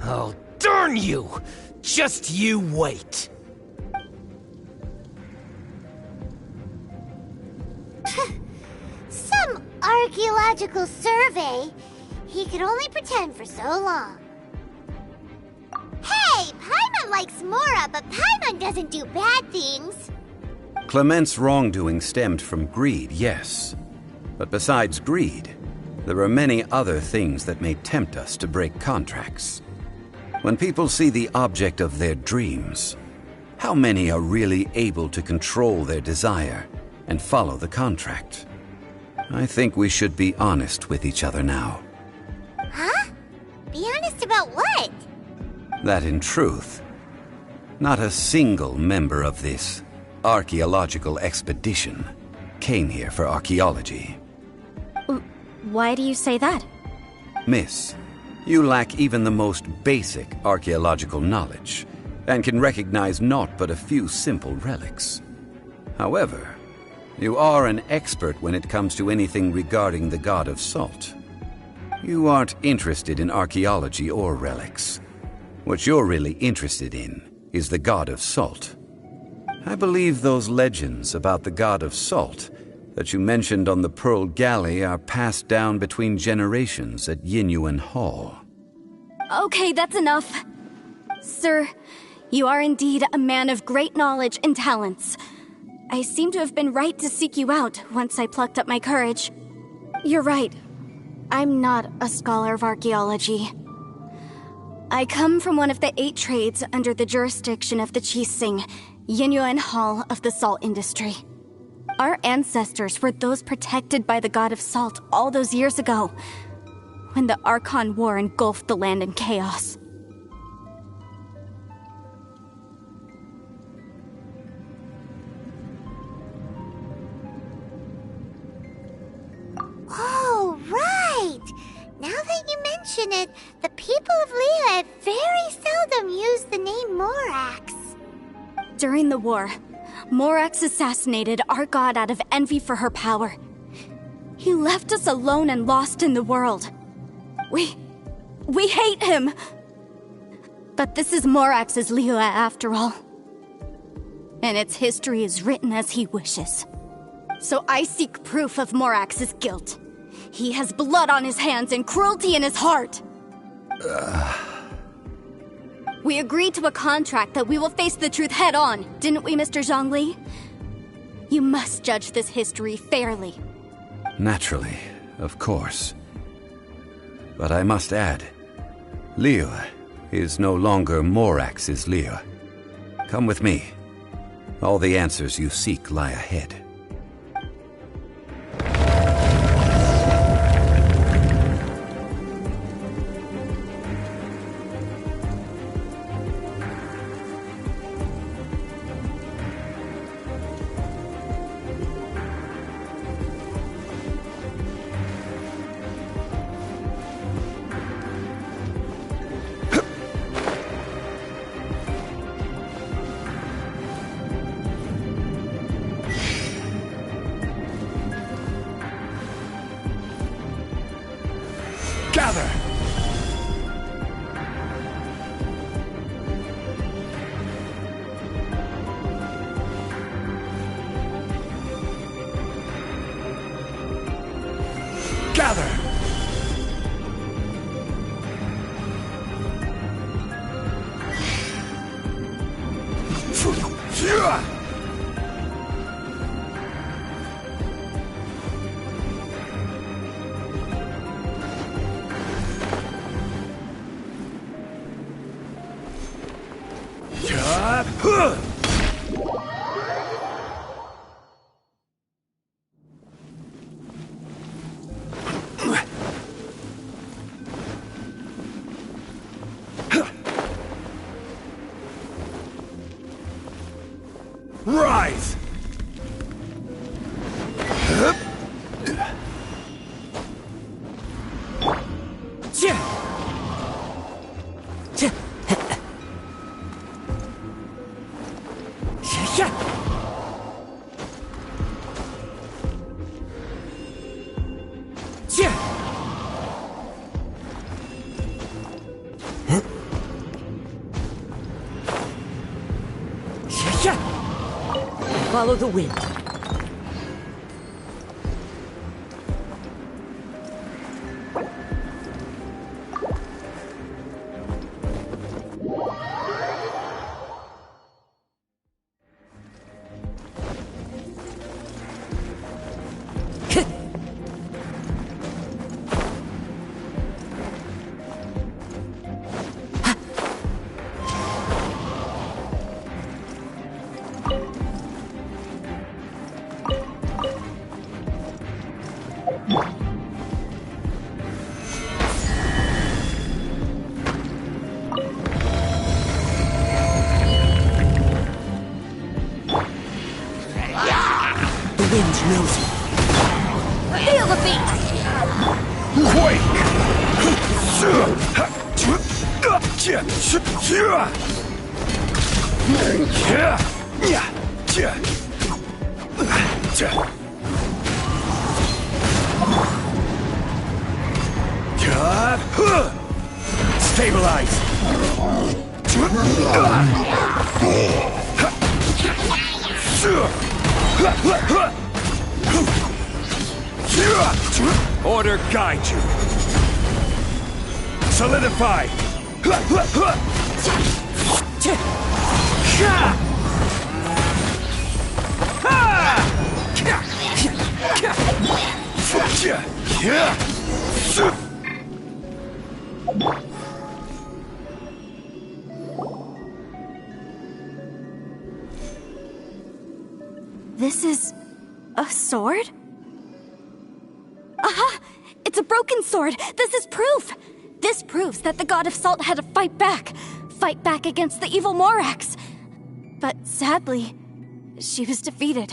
Oh, darn you! Just you wait. Some archaeological survey. He could only pretend for so long. Hey, Paimon likes Mora, but Paimon doesn't do bad things. Clement's wrongdoing stemmed from greed, yes. But besides greed, there are many other things that may tempt us to break contracts. When people see the object of their dreams, how many are really able to control their desire and follow the contract? I think we should be honest with each other now. Huh? Be honest about what? That in truth, not a single member of this archaeological expedition came here for archaeology. Why do you say that? Miss, you lack even the most basic archaeological knowledge, and can recognize naught but a few simple relics. However, you are an expert when it comes to anything regarding the god of salt. You aren't interested in archaeology or relics. What you're really interested in is the god of salt. I believe those legends about the god of salt that you mentioned on the Pearl Galley are passed down between generations at Yinyuan Hall. Okay, that's enough. Sir, you are indeed a man of great knowledge and talents. I seem to have been right to seek you out once I plucked up my courage. You're right. I'm not a scholar of archaeology. I come from one of the 8 trades under the jurisdiction of the Qixing, Yinyuan Hall of the salt industry. Our ancestors were those protected by the god of salt all those years ago, when the Archon War engulfed the land in chaos. Oh, right! Now that you mention it, the people of Liyue very seldom use the name Morax. During the war, Morax assassinated our god out of envy for her power. He left us alone and lost in the world. We hate him! But this is Morax's Liyue after all. And its history is written as he wishes. So I seek proof of Morax's guilt. He has blood on his hands and cruelty in his heart. We agreed to a contract that we will face the truth head on, didn't we, Mr. Zhongli? You must judge this history fairly. Naturally, of course. But I must add, Liyue is no longer Morax's Liyue. Come with me. All the answers you seek lie ahead. Gather! Gather! Rise! Follow the wind. Wind knows me. Feel the beat! Stabilize! Order guide you. Solidify. This is a sword? Aha! It's a broken sword! This is proof! This proves that the God of Salt had to fight back against the evil Morax. But sadly, she was defeated.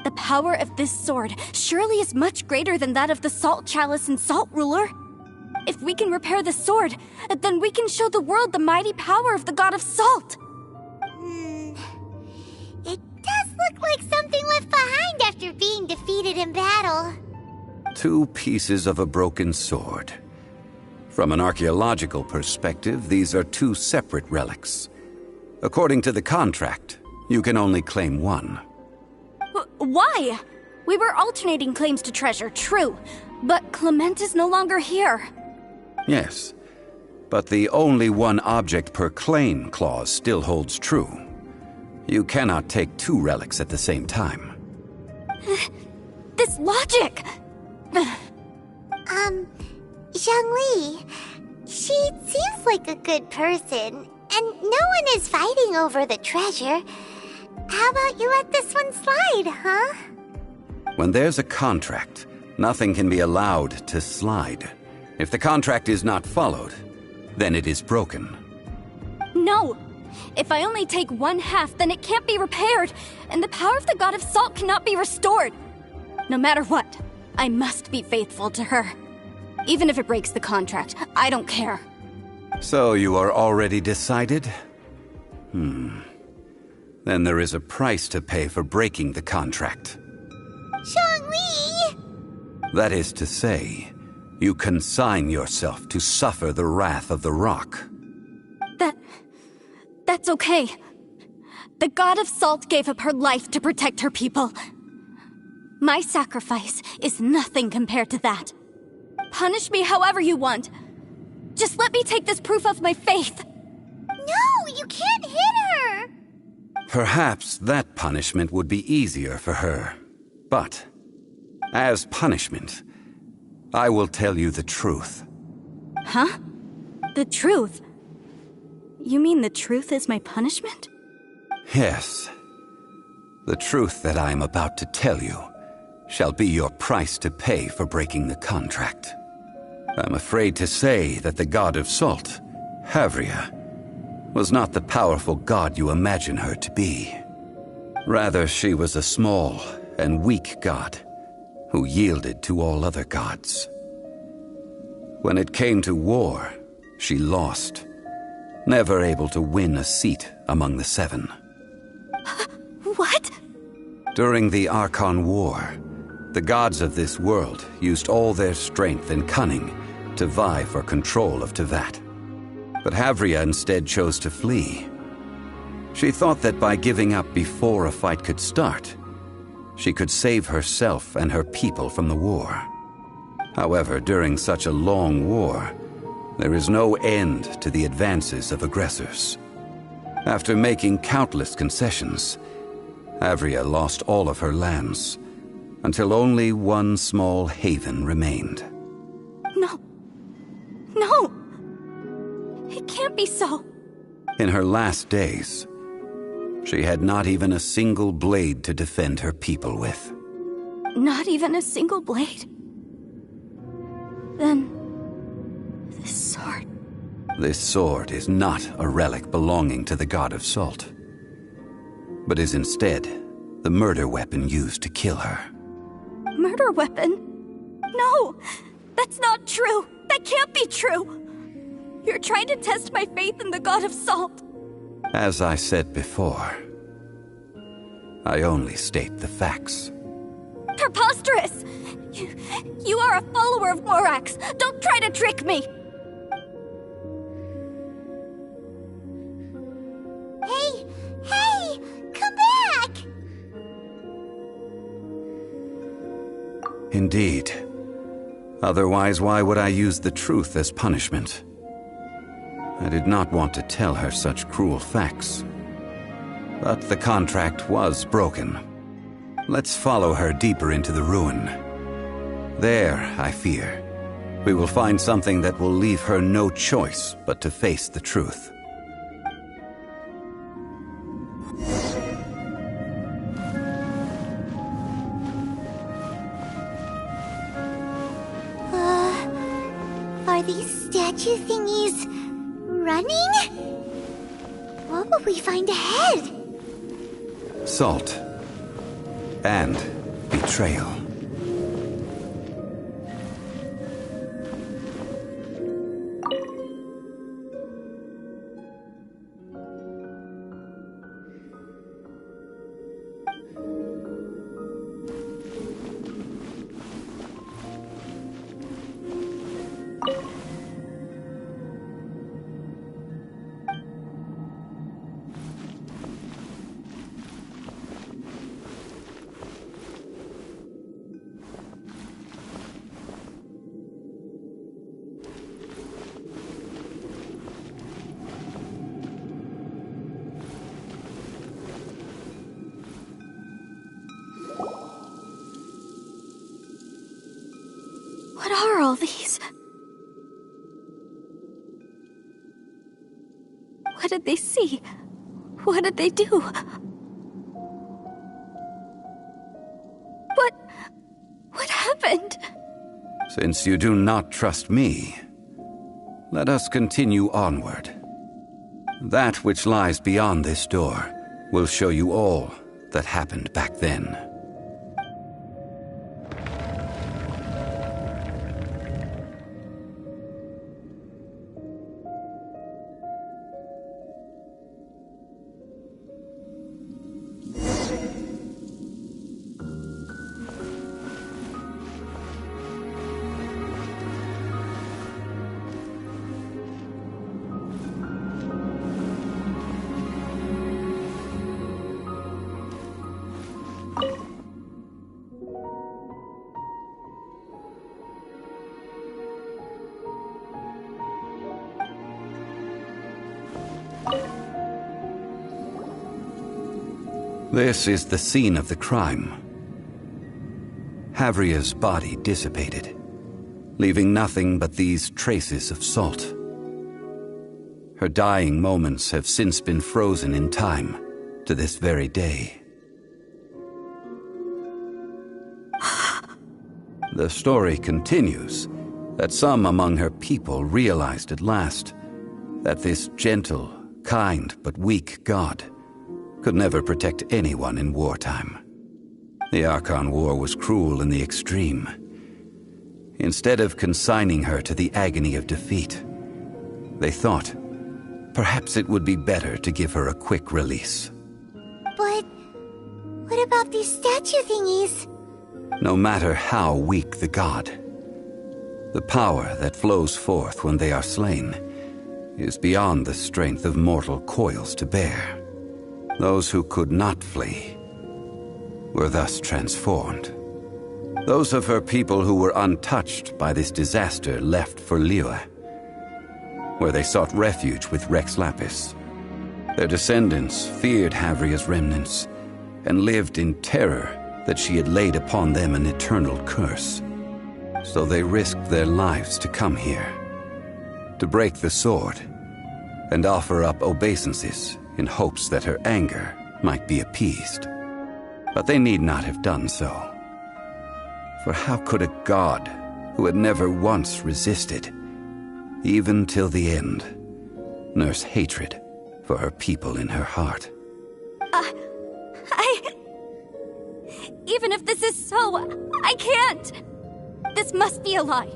The power of this sword surely is much greater than that of the Salt Chalice and Salt Ruler. If we can repair the sword, then we can show the world the mighty power of the God of Salt. It does look like something left behind after being defeated in battle. 2 pieces of a broken sword. From an archaeological perspective, these are 2 separate relics. According to the contract, you can only claim one. Why? We were alternating claims to treasure, true, but Clement is no longer here. Yes, but the only one object per claim clause still holds true. You cannot take 2 relics at the same time. This logic! Zhongli, she seems like a good person, and no one is fighting over the treasure. How about you let this one slide, huh? When there's a contract, nothing can be allowed to slide. If the contract is not followed, then it is broken. No! If I only take 1/2, then it can't be repaired, and the power of the God of Salt cannot be restored. No matter what, I must be faithful to her. Even if it breaks the contract, I don't care. So you are already decided? Then there is a price to pay for breaking the contract. Zhongli! That is to say, you consign yourself to suffer the wrath of the rock. That's okay. The God of Salt gave up her life to protect her people. My sacrifice is nothing compared to that. Punish me however you want. Just let me take this proof of my faith. No, you can't hit her! Perhaps that punishment would be easier for her. But, as punishment, I will tell you the truth. Huh? The truth? You mean the truth is my punishment? Yes. The truth that I am about to tell you shall be your price to pay for breaking the contract. I'm afraid to say that the God of Salt, Havria, was not the powerful god you imagine her to be. Rather, she was a small and weak god who yielded to all other gods. When it came to war, she lost, never able to win a seat among the 7. What? During the Archon War, the gods of this world used all their strength and cunning to vie for control of Tevat. But Havria instead chose to flee. She thought that by giving up before a fight could start, she could save herself and her people from the war. However, during such a long war, there is no end to the advances of aggressors. After making countless concessions, Havria lost all of her lands, until only one small haven remained. No. No! It can't be so. In her last days, she had not even a single blade to defend her people with. Not even a single blade? Then, this sword... This sword is not a relic belonging to the God of Salt, but is instead the murder weapon used to kill her. Murder weapon? No! That's not true! That can't be true! You're trying to test my faith in the God of Salt. As I said before, I only state the facts. Preposterous! You are a follower of Morax! Don't try to trick me! Hey! Come back! Indeed. Otherwise, why would I use the truth as punishment? I did not want to tell her such cruel facts. But the contract was broken. Let's follow her deeper into the ruin. There, I fear, we will find something that will leave her no choice but to face the truth. Are these statue thingies running? What will we find ahead? Salt. And betrayal. What are all these? What did they see? What did they do? What happened? Since you do not trust me, let us continue onward. That which lies beyond this door will show you all that happened back then. This is the scene of the crime. Havria's body dissipated, leaving nothing but these traces of salt. Her dying moments have since been frozen in time to this very day. The story continues that some among her people realized at last that this gentle, kind, but weak god could never protect anyone in wartime. The Archon War was cruel in the extreme. Instead of consigning her to the agony of defeat, they thought perhaps it would be better to give her a quick release. But what about these statue thingies? No matter how weak the god, the power that flows forth when they are slain is beyond the strength of mortal coils to bear. Those who could not flee were thus transformed. Those of her people who were untouched by this disaster left for Liyue, where they sought refuge with Rex Lapis. Their descendants feared Havria's remnants and lived in terror that she had laid upon them an eternal curse. So they risked their lives to come here, to break the sword and offer up obeisances in hopes that her anger might be appeased. But they need not have done so. For how could a god who had never once resisted, even till the end, nurse hatred for her people in her heart? Even if this is so, I can't! This must be a lie.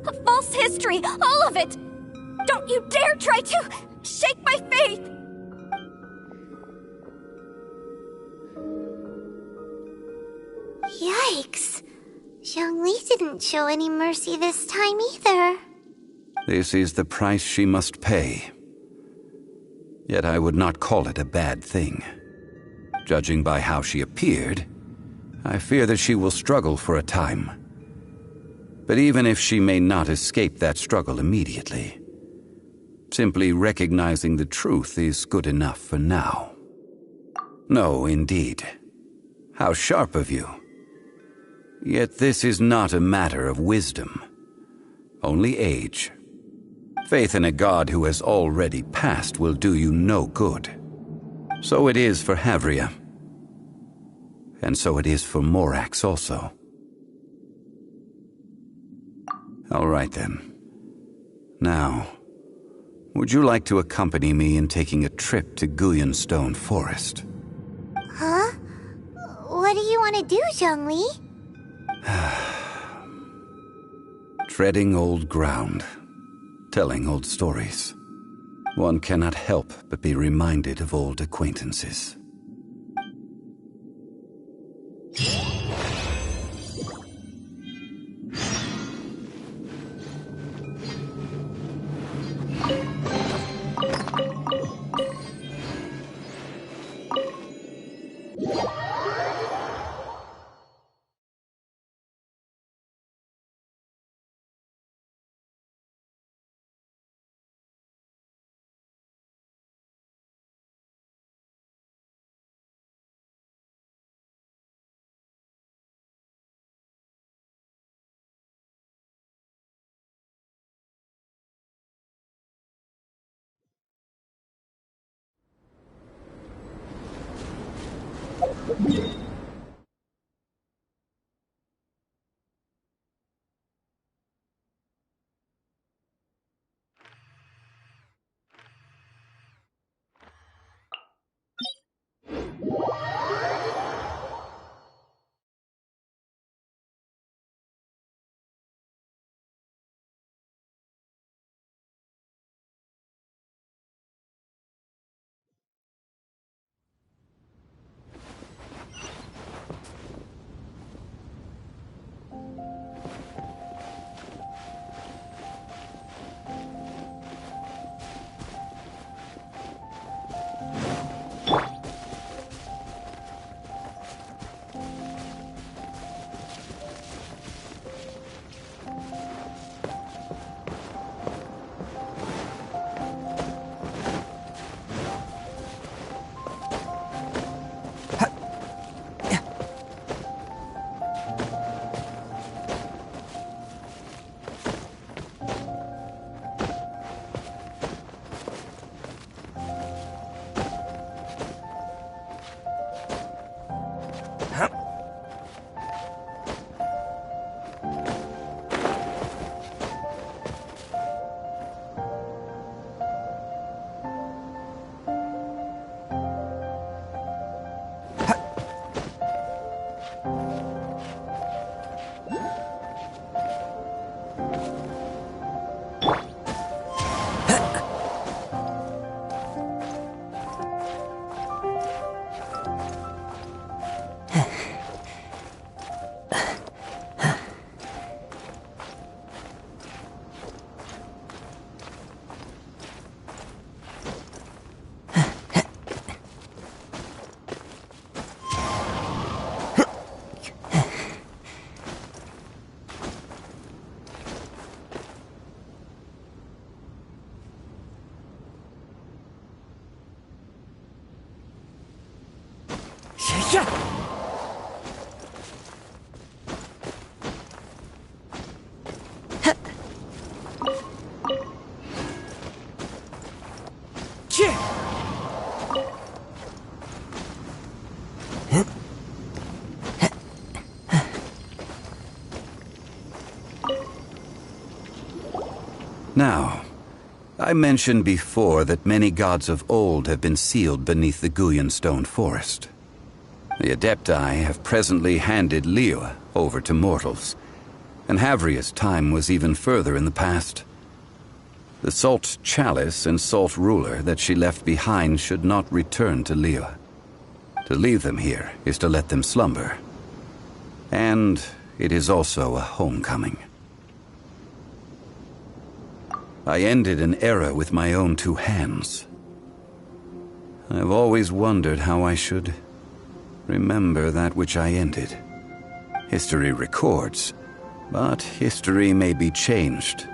A false history, all of it! Don't you dare try to shake my faith! Yikes. Zhongli didn't show any mercy this time either. This is the price she must pay. Yet I would not call it a bad thing. Judging by how she appeared, I fear that she will struggle for a time, But even if she may not escape that struggle immediately, simply recognizing the truth is good enough for now. No, indeed. How sharp of you. Yet this is not a matter of wisdom, only age. Faith in a god who has already passed will do you no good. So it is for Havria. And so it is for Morax also. All right then. Now, would you like to accompany me in taking a trip to Guyonstone Forest? Huh? What do you want to do, Zhongli? Treading old ground, telling old stories. One cannot help but be reminded of old acquaintances. Now, I mentioned before that many gods of old have been sealed beneath the Guyonstone Forest. The Adepti have presently handed Liyue over to mortals, and Havria's time was even further in the past. The Salt Chalice and Salt Ruler that she left behind should not return to Liyue. To leave them here is to let them slumber. And it is also a homecoming. I ended an era with my own two hands. I've always wondered how I should remember that which I ended. History records, But history may be changed.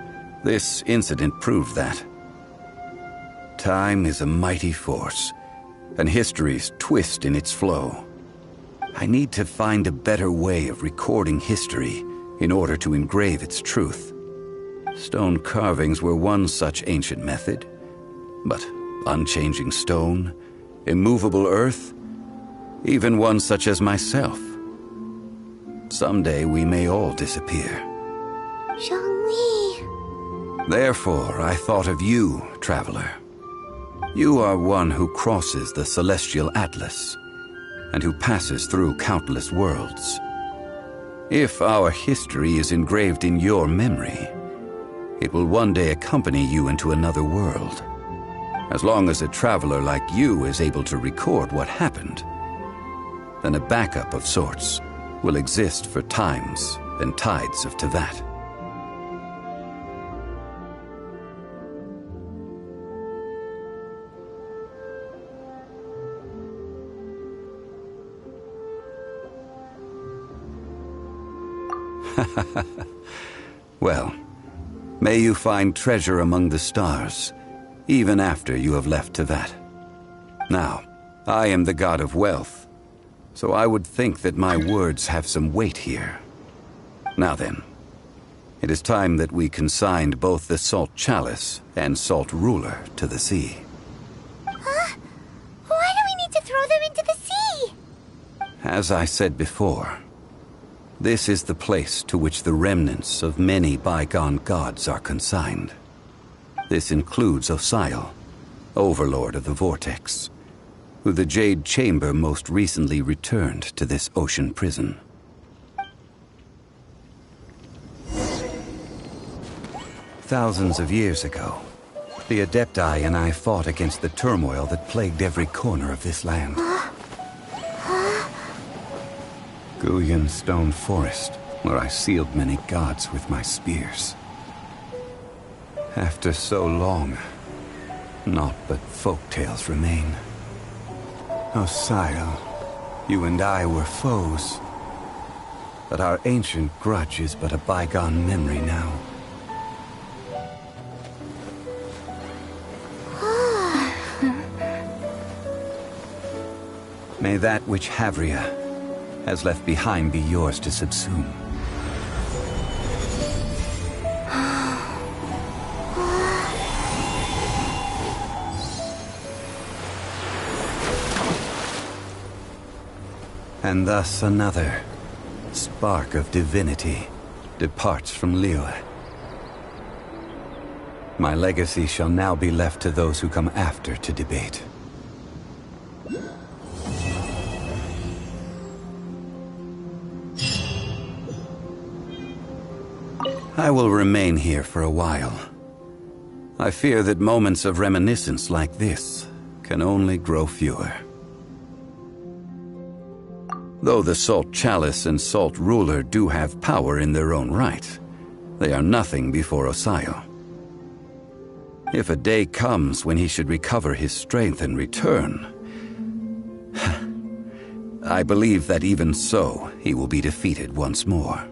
This incident proved that. Time is a mighty force, and history's twist in its flow. I need to find a better way of recording history in order to engrave its truth. Stone carvings were one such ancient method, but unchanging stone, immovable earth, even one such as myself. Someday we may all disappear. Zhongli. Therefore, I thought of you, traveler. You are one who crosses the celestial atlas, and who passes through countless worlds. If our history is engraved in your memory, it will one day accompany you into another world. As long as a traveler like you is able to record what happened, then a backup of sorts will exist for times and tides of Teyvat. Well, may you find treasure among the stars, even after you have left Teyvat. Now, I am the god of wealth, so I would think that my words have some weight here. Now then, it is time that we consigned both the Salt Chalice and Salt Ruler to the sea. Huh? Why do we need to throw them into the sea? As I said before, this is the place to which the remnants of many bygone gods are consigned. This includes Osial, Overlord of the Vortex, who the Jade Chamber most recently returned to this ocean prison. Thousands of years ago, the Adepti and I fought against the turmoil that plagued every corner of this land. Guyan Stone Forest, where I sealed many gods with my spears. After so long, naught but folk tales remain. Osial, you and I were foes, but our ancient grudge is but a bygone memory now. May that which Havria has left behind be yours to subsume. And thus another spark of divinity departs from Liyue. My legacy shall now be left to those who come after to debate. I will remain here for a while. I fear that moments of reminiscence like this can only grow fewer. Though the Salt Chalice and Salt Ruler do have power in their own right, they are nothing before Osial. If a day comes when he should recover his strength and return, I believe that even so, he will be defeated once more.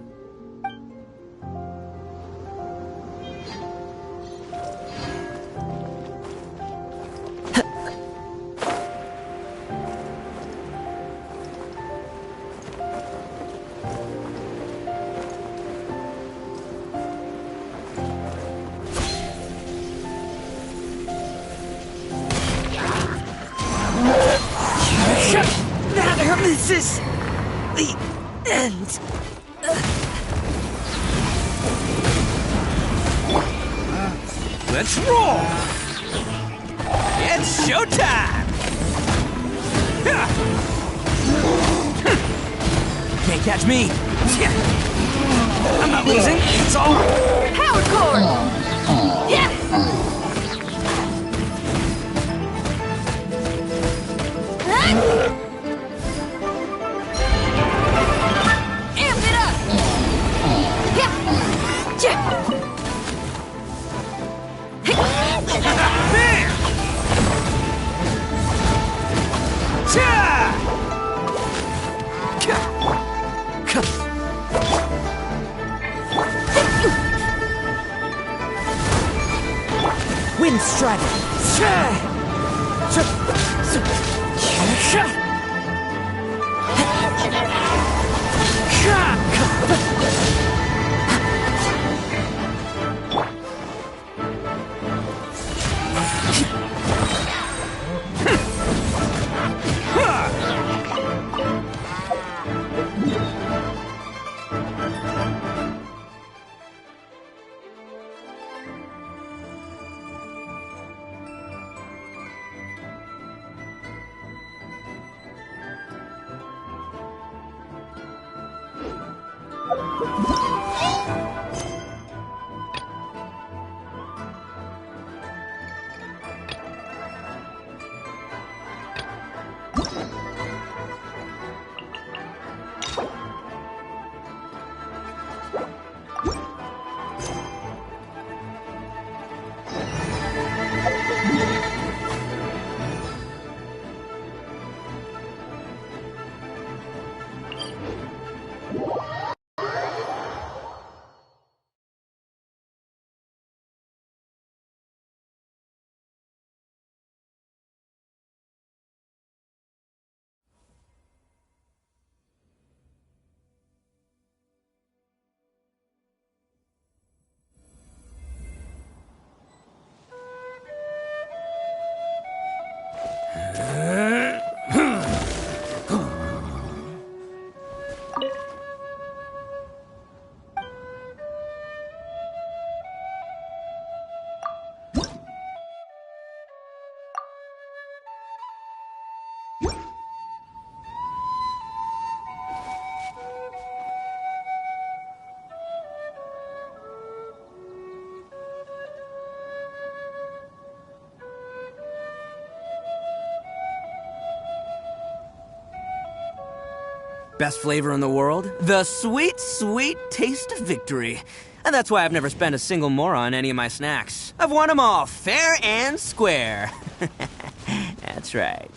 This is the end. Let's roll! It's showtime! Can't catch me! I'm not losing, it's all... Power core! Yeah! wind strategy. Best flavor in the world? The sweet, sweet taste of victory. And that's why I've never spent a single mora on any of my snacks. I've won them all fair and square. That's right.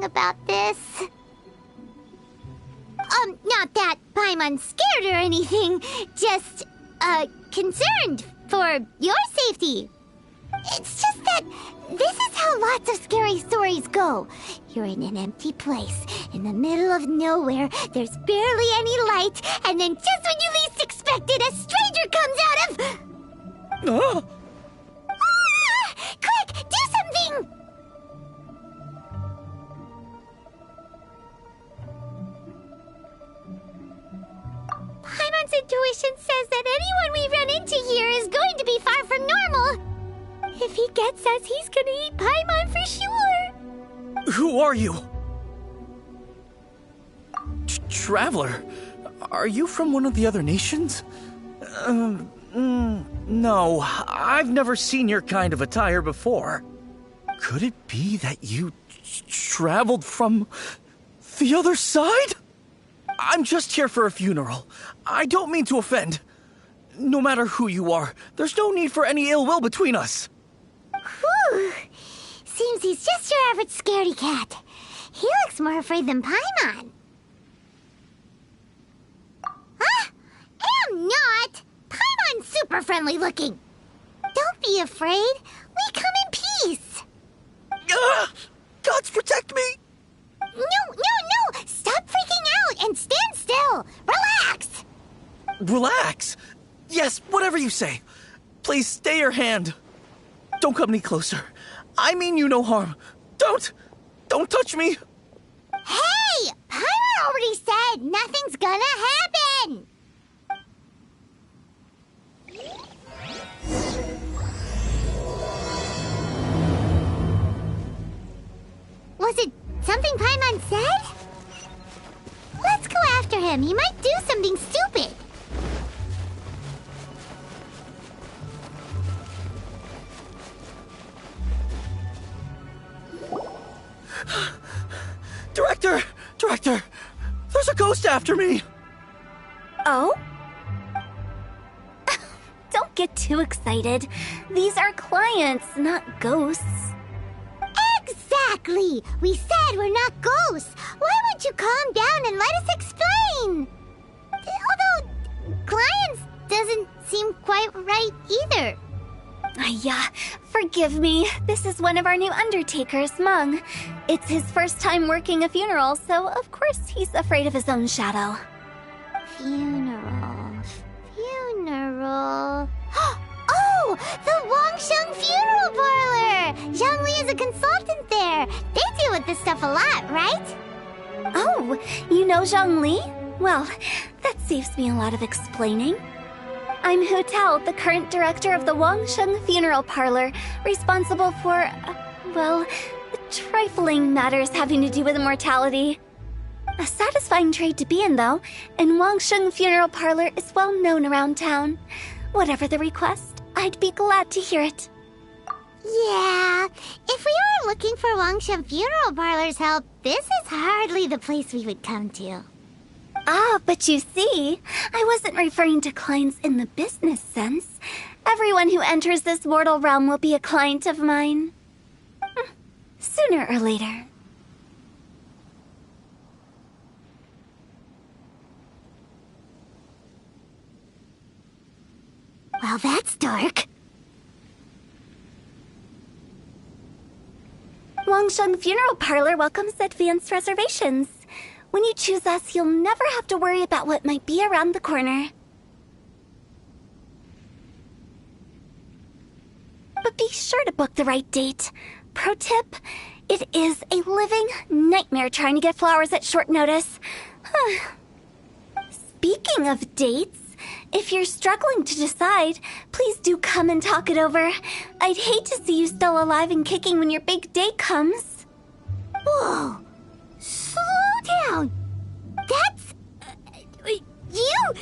About this. Not that Paimon's scared or anything, just, concerned for your safety. It's just that this is how lots of scary stories go. You're in an empty place, in the middle of nowhere, there's barely any light, and then just when you least expect it, a stranger comes out of... Oh! Ah! Quick, do something! Paimon's intuition says that anyone we run into here is going to be far from normal. If he gets us, he's gonna eat Paimon for sure. Who are you? Traveler? Are you from one of the other nations? No, I've never seen your kind of attire before. Could it be that you traveled from the other side? I'm just here for a funeral. I don't mean to offend. No matter who you are, there's no need for any ill will between us. Whew. Seems he's just your average scaredy cat. He looks more afraid than Paimon. Huh? Am not! super friendly looking. Don't be afraid. We come in peace. Gods protect me! No! Stop freaking out and stand still. Relax. Relax. Yes, whatever you say. Please stay your hand. Don't come any closer. I mean you no harm. Don't touch me. Hey! Paimon already said nothing's gonna happen. Was it something Paimon said? Let's go after him. He might do something stupid. Director! There's a ghost after me! Oh? Don't get too excited. These are clients, not ghosts. Exactly! We said we're not ghosts. Why won't you calm down and let us explain? Although, clients doesn't seem quite right either. Yeah, forgive me. This is one of our new undertakers, Mung. It's his first time working a funeral, so of course he's afraid of his own shadow. Funeral. Oh! The Wangsheng Funeral Parlor! Zhongli is a consultant there. They deal with this stuff a lot, right? Oh, you know Zhongli? Well, that saves me a lot of explaining. I'm Hu Tao, the current director of the Wangsheng Funeral Parlor, responsible for, trifling matters having to do with immortality. A satisfying trade to be in, though, and Wangsheng Funeral Parlor is well known around town. Whatever the request, I'd be glad to hear it. Yeah, if we were looking for Wangsheng Funeral Parlor's help, this is hardly the place we would come to. Ah, but you see, I wasn't referring to clients in the business sense. Everyone who enters this mortal realm will be a client of mine. Sooner or later. Well, that's dark. Wangsheng Funeral Parlor welcomes advanced reservations. When you choose us, you'll never have to worry about what might be around the corner. But be sure to book the right date. Pro tip, it is a living nightmare trying to get flowers at short notice. Speaking of dates, if you're struggling to decide, please do come and talk it over. I'd hate to see you still alive and kicking when your big day comes. Whoa! Slow down! That's... you...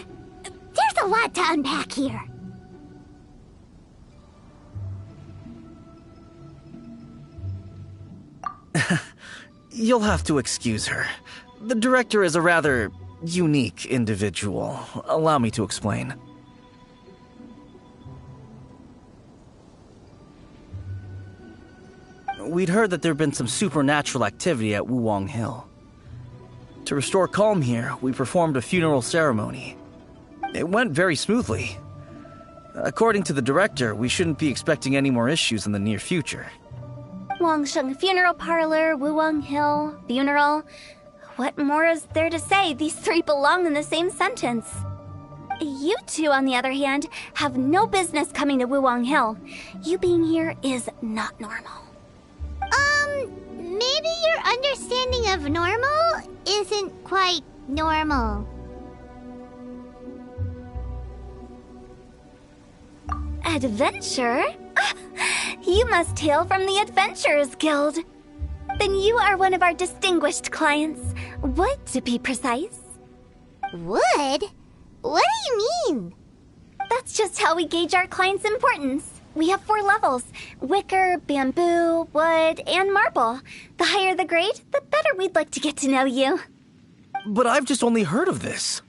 There's a lot to unpack here. You'll have to excuse her. The director is a rather unique individual. Allow me to explain. We'd heard that there'd been some supernatural activity at Wuwang Hill. To restore calm here, we performed a funeral ceremony. It went very smoothly. According to the director, we shouldn't be expecting any more issues in the near future. Wangsheng Funeral Parlor, Wuwang Hill, funeral. What more is there to say? These three belong in the same sentence. You two, on the other hand, have no business coming to Wuwang Hill. You being here is not normal. Maybe your understanding of normal isn't quite normal. Adventure? You must hail from the Adventurers Guild. Then you are one of our distinguished clients. Wood, to be precise. Wood? What do you mean? That's just how we gauge our clients' importance. We have 4 levels: wicker, bamboo, wood, and marble. The higher the grade, the better we'd like to get to know you. But I've just only heard of this.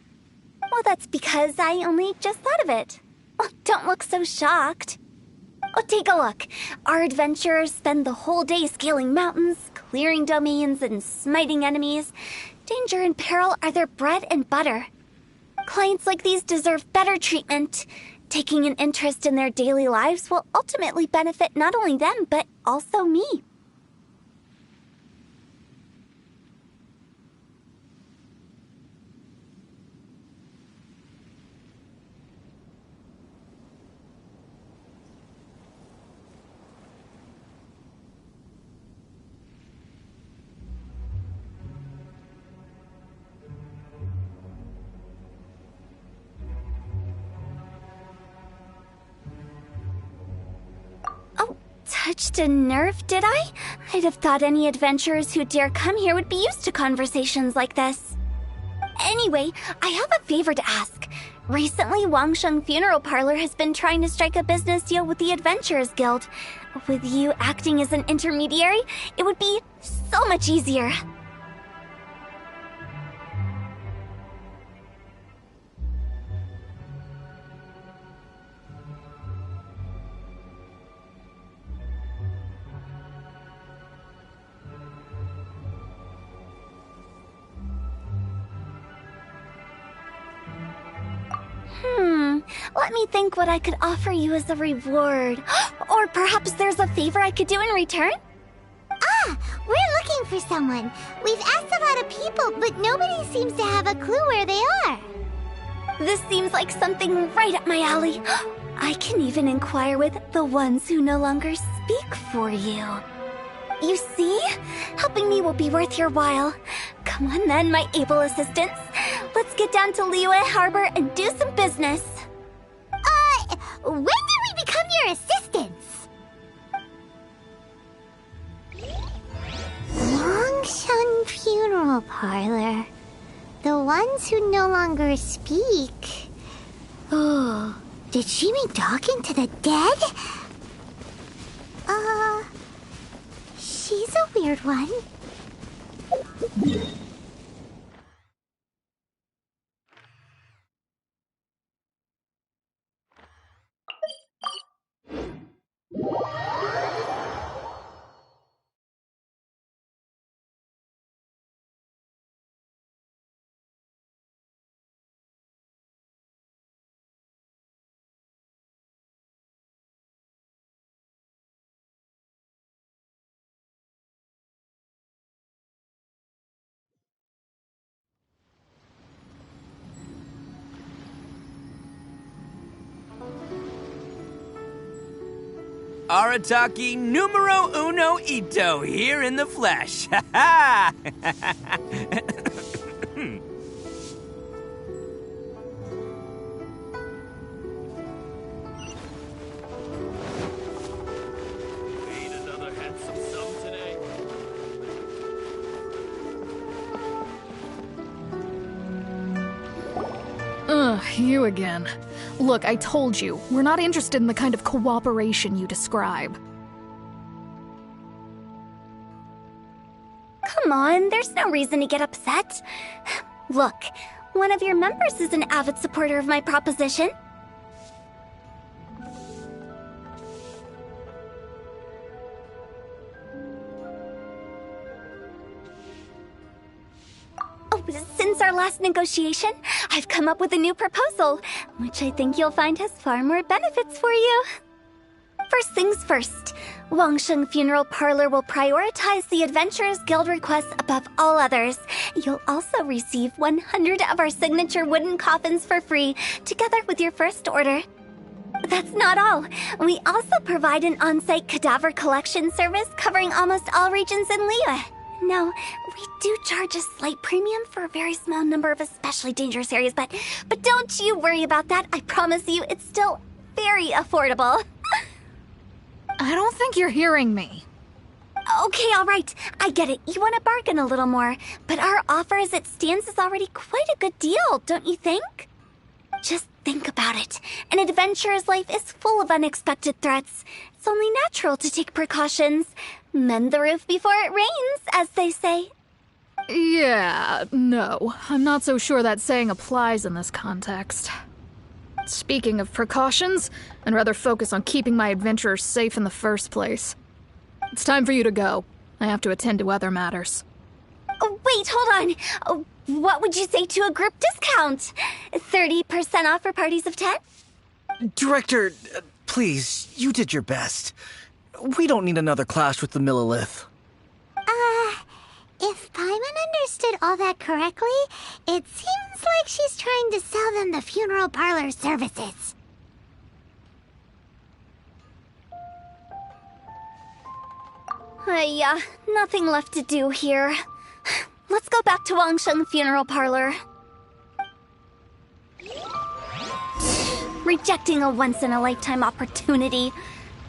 Well, that's because I only just thought of it. Oh, don't look so shocked. Oh, take a look. Our adventurers spend the whole day scaling mountains, clearing domains, and smiting enemies. Danger and peril are their bread and butter. Clients like these deserve better treatment. Taking an interest in their daily lives will ultimately benefit not only them, but also me. Touched a nerve, did I? I'd have thought any adventurers who dare come here would be used to conversations like this. Anyway, I have a favor to ask. Recently, Wangsheng Funeral Parlor has been trying to strike a business deal with the Adventurers Guild. With you acting as an intermediary, it would be so much easier. Let me think what I could offer you as a reward. Or perhaps there's a favor I could do in return? Ah, we're looking for someone. We've asked a lot of people, but nobody seems to have a clue where they are. This seems like something right up my alley. I can even inquire with the ones who no longer speak for you. You see? Helping me will be worth your while. Come on then, my able assistants. Let's get down to Liyue Harbor and do some business. When did we become your assistants? Longshun Funeral Parlor. The ones who no longer speak. Oh, did she mean talking to the dead? She's a weird one. Arataki numero uno itto here in the flesh. Ha ha! You again. Look, I told you, we're not interested in the kind of cooperation you describe. Come on, there's no reason to get upset. Look, one of your members is an avid supporter of my proposition. Since our last negotiation, I've come up with a new proposal, which I think you'll find has far more benefits for you. First things first, Wangsheng Funeral Parlor will prioritize the Adventurers Guild requests above all others. You'll also receive 100 of our signature wooden coffins for free, together with your first order. That's not all. We also provide an on-site cadaver collection service covering almost all regions in Liyue. Now, we do charge a slight premium for a very small number of especially dangerous areas, but don't you worry about that. I promise you, it's still very affordable. I don't think you're hearing me. Okay, all right. I get it. You want to bargain a little more, but our offer as it stands is already quite a good deal, don't you think? Just think about it. An adventurer's life is full of unexpected threats. It's only natural to take precautions. Mend the roof before it rains, as they say. Yeah, no. I'm not so sure that saying applies in this context. Speaking of precautions, I'd rather focus on keeping my adventurers safe in the first place. It's time for you to go. I have to attend to other matters. Oh, wait, hold on. What would you say to a group discount? 30% off for parties of 10? Director, please, you did your best. We don't need another clash with the Millilith. If Paimon understood all that correctly, it seems like she's trying to sell them the funeral parlor services. Nothing left to do here. Let's go back to Wangsheng Funeral Parlor. Rejecting a once-in-a-lifetime opportunity.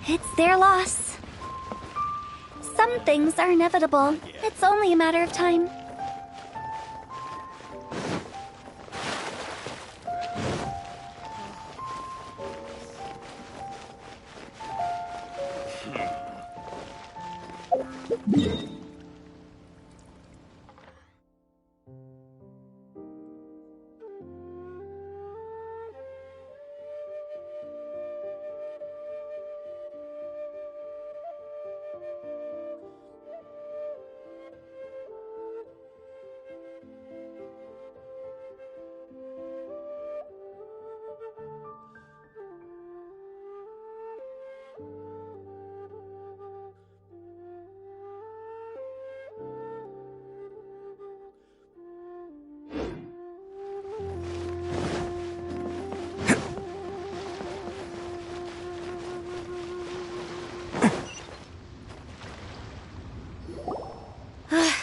It's their loss. Some things are inevitable. It's only a matter of time.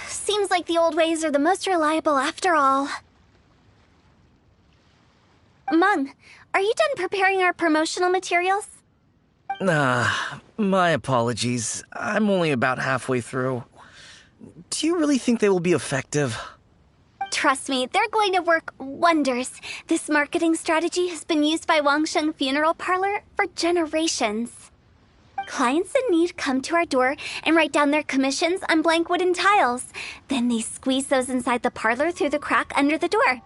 Seems like the old ways are the most reliable after all. Mung, are you done preparing our promotional materials? My apologies. I'm only about halfway through. Do you really think they will be effective? Trust me, they're going to work wonders. This marketing strategy has been used by Wangsheng Funeral Parlor for generations. Clients in need come to our door and write down their commissions on blank wooden tiles. Then they squeeze those inside the parlor through the crack under the door.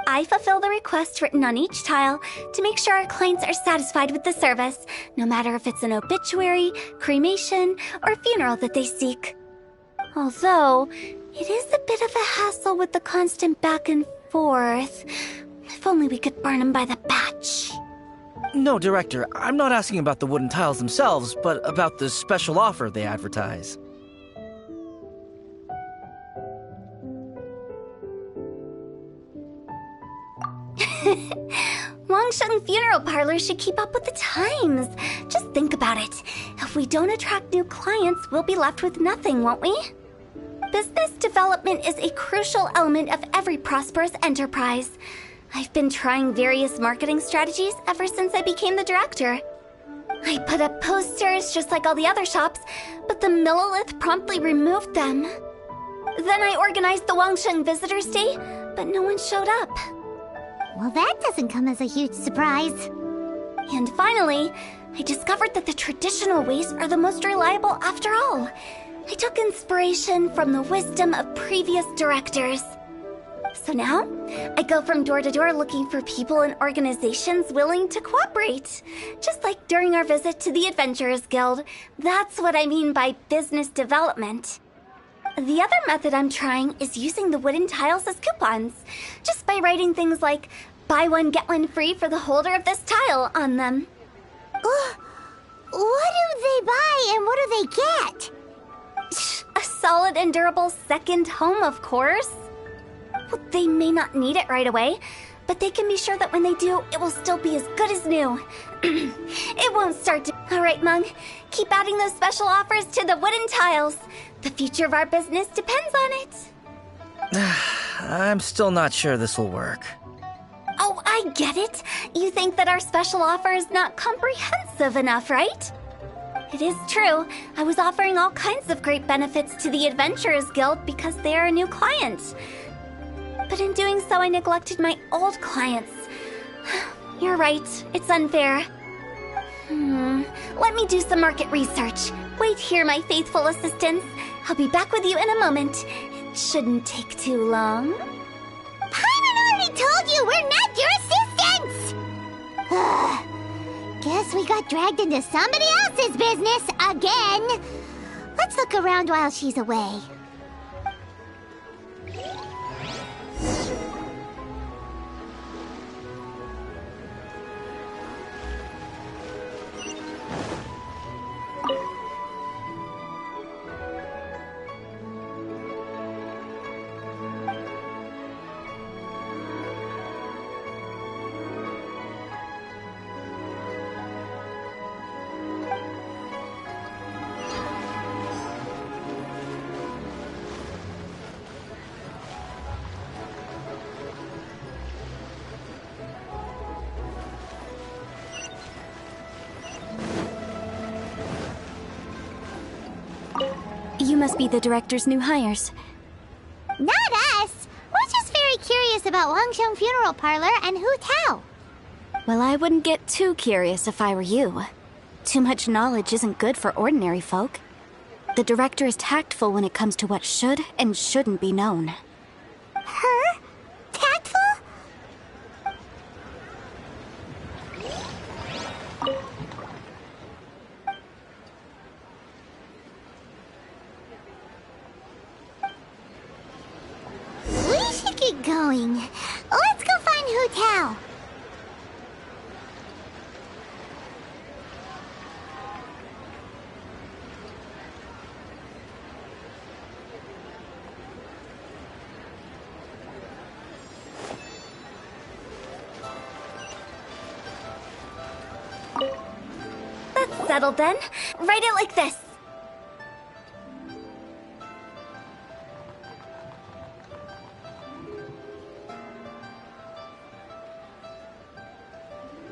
I fulfill the request written on each tile to make sure our clients are satisfied with the service, no matter if it's an obituary, cremation, or funeral that they seek. Although, it is a bit of a hassle with the constant back and forth. If only we could burn them by the batch. No, Director, I'm not asking about the wooden tiles themselves, but about the special offer they advertise. Wangsheng Funeral Parlor should keep up with the times. Just think about it. If we don't attract new clients, we'll be left with nothing, won't we? Business development is a crucial element of every prosperous enterprise. I've been trying various marketing strategies ever since I became the director. I put up posters just like all the other shops, but the Millilith promptly removed them. Then I organized the Wangsheng Visitors Day, but no one showed up. Well, that doesn't come as a huge surprise. And finally, I discovered that the traditional ways are the most reliable after all. I took inspiration from the wisdom of previous directors. So now, I go from door to door looking for people and organizations willing to cooperate. Just like during our visit to the Adventurers Guild. That's what I mean by business development. The other method I'm trying is using the wooden tiles as coupons. Just by writing things like, buy one, get one free for the holder of this tile on them. What do they buy and what do they get? A solid and durable second home, of course. Well, they may not need it right away, but they can be sure that when they do, it will still be as good as new. It won't start to... All right, Mung, keep adding those special offers to the wooden tiles. The future of our business depends on it. I'm still not sure this will work. Oh, I get it. You think that our special offer is not comprehensive enough, right? It is true. I was offering all kinds of great benefits to the Adventurers Guild because they are a new client. But in doing so, I neglected my old clients. You're right. It's unfair. Let me do some market research. Wait here, my faithful assistants. I'll be back with you in a moment. It shouldn't take too long. Paimon already told you we're not your assistants! Guess we got dragged into somebody else's business again. Let's look around while she's away. must be the director's new hires. Not us! We're just very curious about Wangsheng Funeral Parlor and Hu Tao. Well, I wouldn't get too curious if I were you. Too much knowledge isn't good for ordinary folk. The director is tactful when it comes to what should and shouldn't be known. Her? Tactful? We should get going. Let's go find Hu Tao. That's settled then. Write it like this.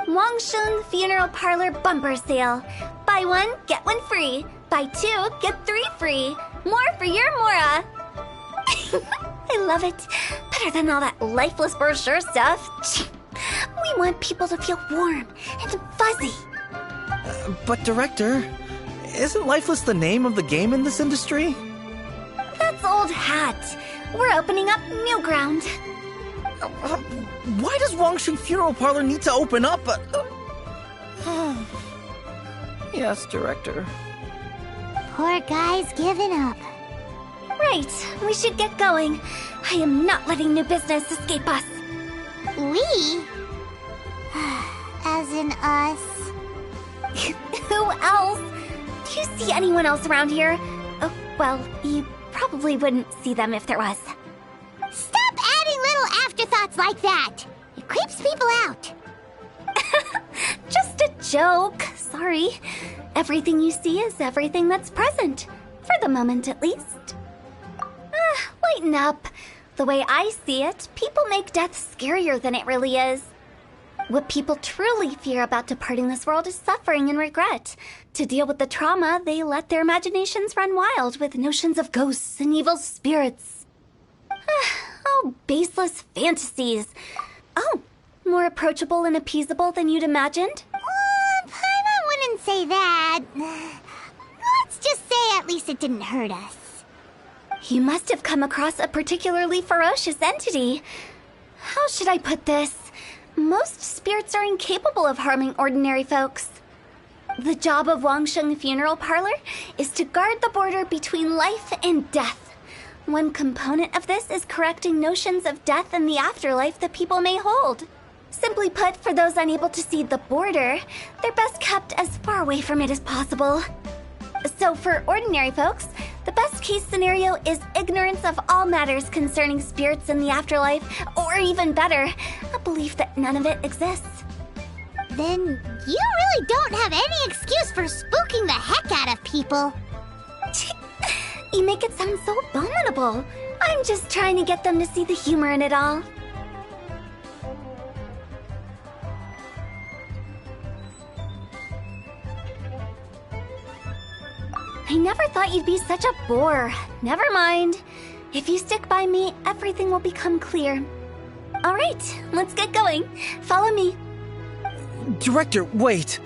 Wangsheng Funeral Parlor Bumper Sale. Buy one, get one free. Buy two, get three free. More for your Mora. I love it. Better than all that lifeless brochure stuff. We want people to feel warm and fuzzy. But Director, isn't Lifeless the name of the game in this industry? That's old hat. We're opening up new ground. Why does Wangsheng Funeral Parlor need to open up? Yes, Director. Poor guy's given up. Right, we should get going. I am not letting new business escape us. We? As in us. Who else? Do you see anyone else around here? Oh, well, you probably wouldn't see them if there was. Stop adding little afterthoughts like that! It creeps people out. Just a joke. Sorry. Everything you see is everything that's present. For the moment, at least. Lighten up. The way I see it, people make death scarier than it really is. What people truly fear about departing this world is suffering and regret. To deal with the trauma, they let their imaginations run wild with notions of ghosts and evil spirits. Oh, baseless fantasies. Oh, more approachable and appeasable than you'd imagined? Paimon wouldn't say that. Let's just say at least it didn't hurt us. You must have come across a particularly ferocious entity. How should I put this? Most spirits are incapable of harming ordinary folks. The job of Wangsheng Funeral Parlor is to guard the border between life and death. One component of this is correcting notions of death and the afterlife that people may hold. Simply put, for those unable to see the border, they're best kept as far away from it as possible. So for ordinary folks, the best case scenario is ignorance of all matters concerning spirits in the afterlife, or even better, a belief that none of it exists. Then you really don't have any excuse for spooking the heck out of people. You make it sound so abominable. I'm just trying to get them to see the humor in it all. I never thought you'd be such a bore. Never mind. If you stick by me, everything will become clear. All right, let's get going. Follow me. Director, wait.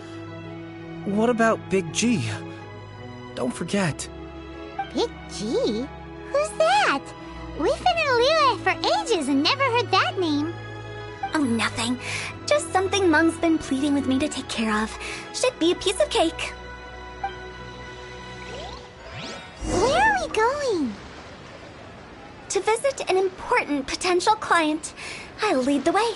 What about Big G? Don't forget. Big G? Who's that? We've been in Liyue for ages and never heard that name. Oh, nothing. Just something Mung's been pleading with me to take care of. Should be a piece of cake. Where are we going? To visit an important potential client. I'll lead the way.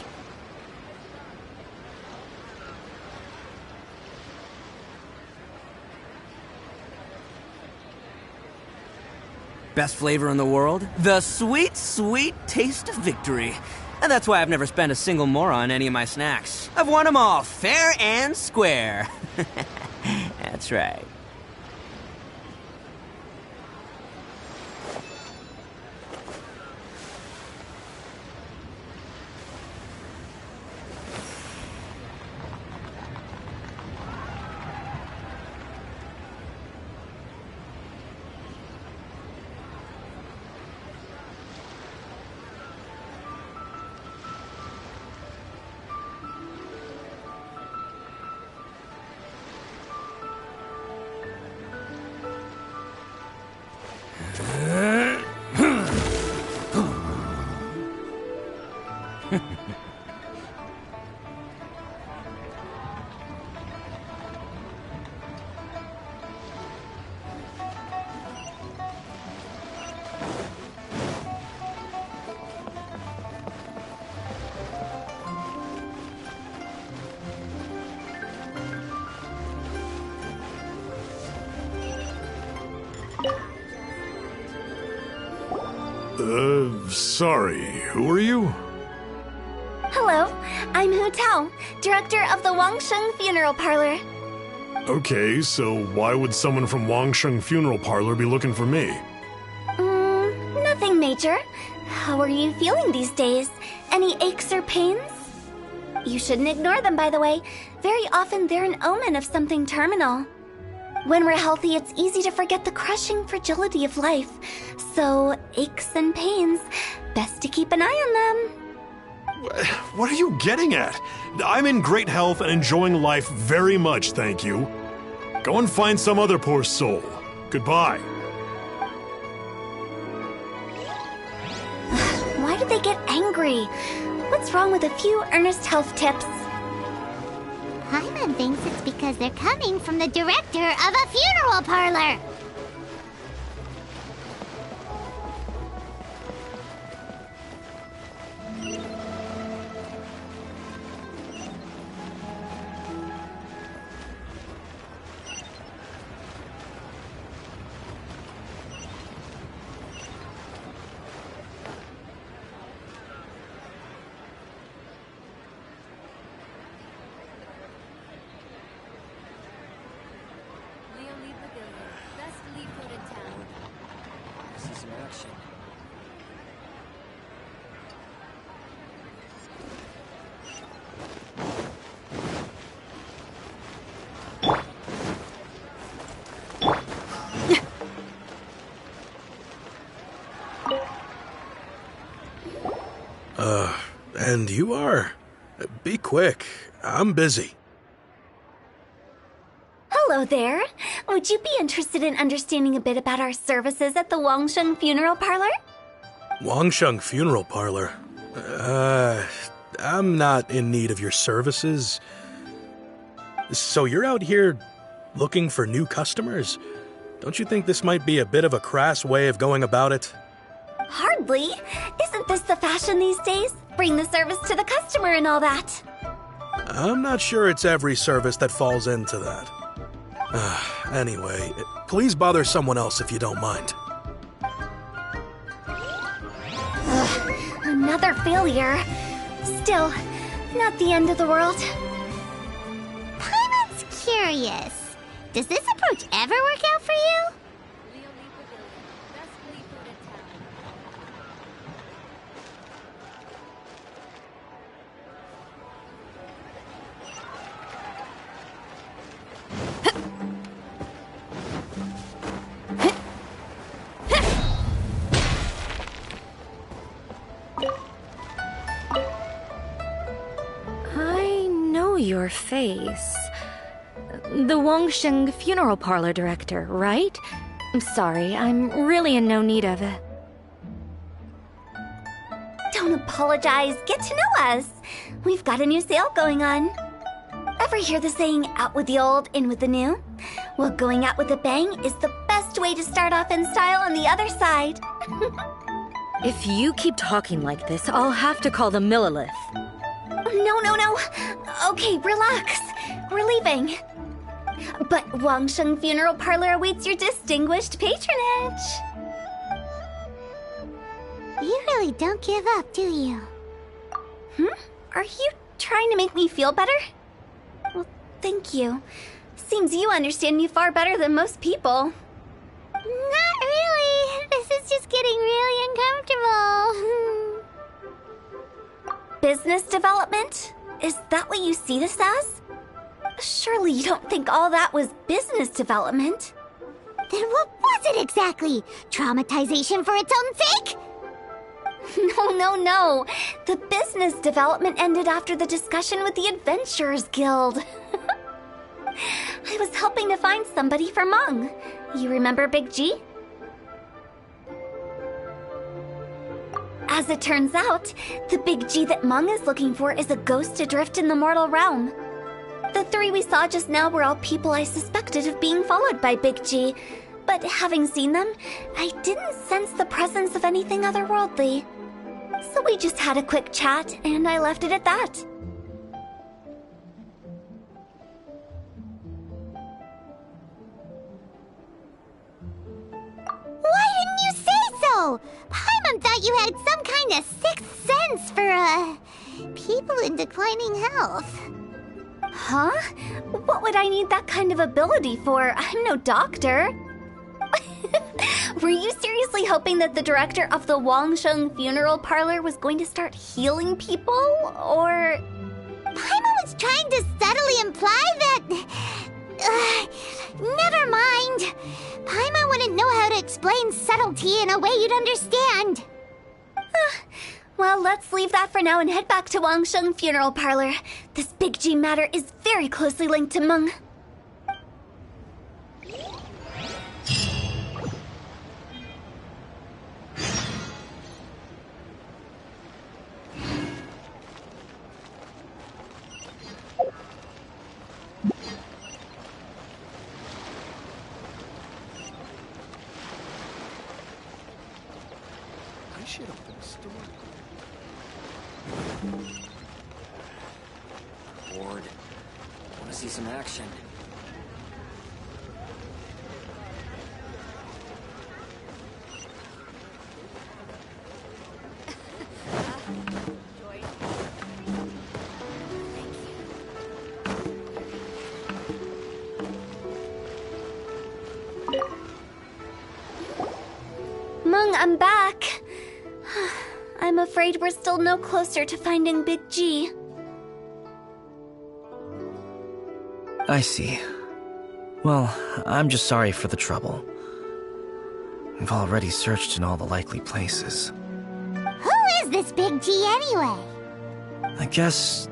Best flavor in the world? The sweet, sweet taste of victory. And that's why I've never spent a single mora on any of my snacks. I've won them all fair and square. That's right. Sorry, who are you? Hello, I'm Hu Tao, director of the Wangsheng Funeral Parlor. Okay, so why would someone from Wangsheng Funeral Parlor be looking for me? Nothing major. How are you feeling these days? Any aches or pains? You shouldn't ignore them, by the way. Very often they're an omen of something terminal. When we're healthy, it's easy to forget the crushing fragility of life. So, aches and pains, best to keep an eye on them. What are you getting at? I'm in great health and enjoying life very much, thank you. Go and find some other poor soul. Goodbye. Why do they get angry? What's wrong with a few earnest health tips? Paimon thinks it's because they're coming from the director of a funeral parlor. And you are? Be quick. I'm busy. Hello there. Would you be interested in understanding a bit about our services at the Wangsheng Funeral Parlor? Wangsheng Funeral Parlor? I'm not in need of your services. So you're out here looking for new customers? Don't you think this might be a bit of a crass way of going about it? Hardly. Isn't this the fashion these days? Bring the service to the customer and all that. I'm not sure it's every service that falls into that. Anyway, please bother someone else if you don't mind. Another failure. Still, not the end of the world. Paimon's curious. Does this approach ever work out for you? Your face. The Wangsheng Funeral Parlor director, right? I'm sorry, I'm really in no need of it. Don't apologize. Get to know us. We've got a new sale going on. Ever hear the saying, out with the old, in with the new? Well, going out with a bang is the best way to start off in style on the other side. If you keep talking like this, I'll have to call the Millilith. No. Okay, relax. We're leaving. But Wangsheng Funeral Parlor awaits your distinguished patronage. You really don't give up, do you? Are you trying to make me feel better? Well, thank you. Seems you understand me far better than most people. Not really. This is just getting really uncomfortable. Business development? Is that what you see this as? Surely you don't think all that was business development? Then what was it exactly? Traumatization for its own sake? No. The business development ended after the discussion with the Adventurers Guild. I was helping to find somebody for Meng. You remember Big G? As it turns out, the Big G that Mung is looking for is a ghost adrift in the mortal realm. The three we saw just now were all people I suspected of being followed by Big G, but having seen them, I didn't sense the presence of anything otherworldly. So we just had a quick chat, and I left it at that. Why didn't you say so? Paimon thought you had some kind of sixth sense for, people in declining health. Huh? What would I need that kind of ability for? I'm no doctor. Were you seriously hoping that the director of the Wangsheng Funeral Parlor was going to start healing people, or...? Paimon was trying to subtly imply that... never mind. Paimon wouldn't know how to explain subtlety in a way you'd understand. Well, let's leave that for now and head back to Wangsheng Funeral Parlor. This Big G matter is very closely linked to Meng. I should open a store. Bored. Want to see some action. Meng, I'm back. I'm afraid we're still no closer to finding Big G. I see. Well, I'm just sorry for the trouble. We've already searched in all the likely places. Who is this Big G anyway? I guess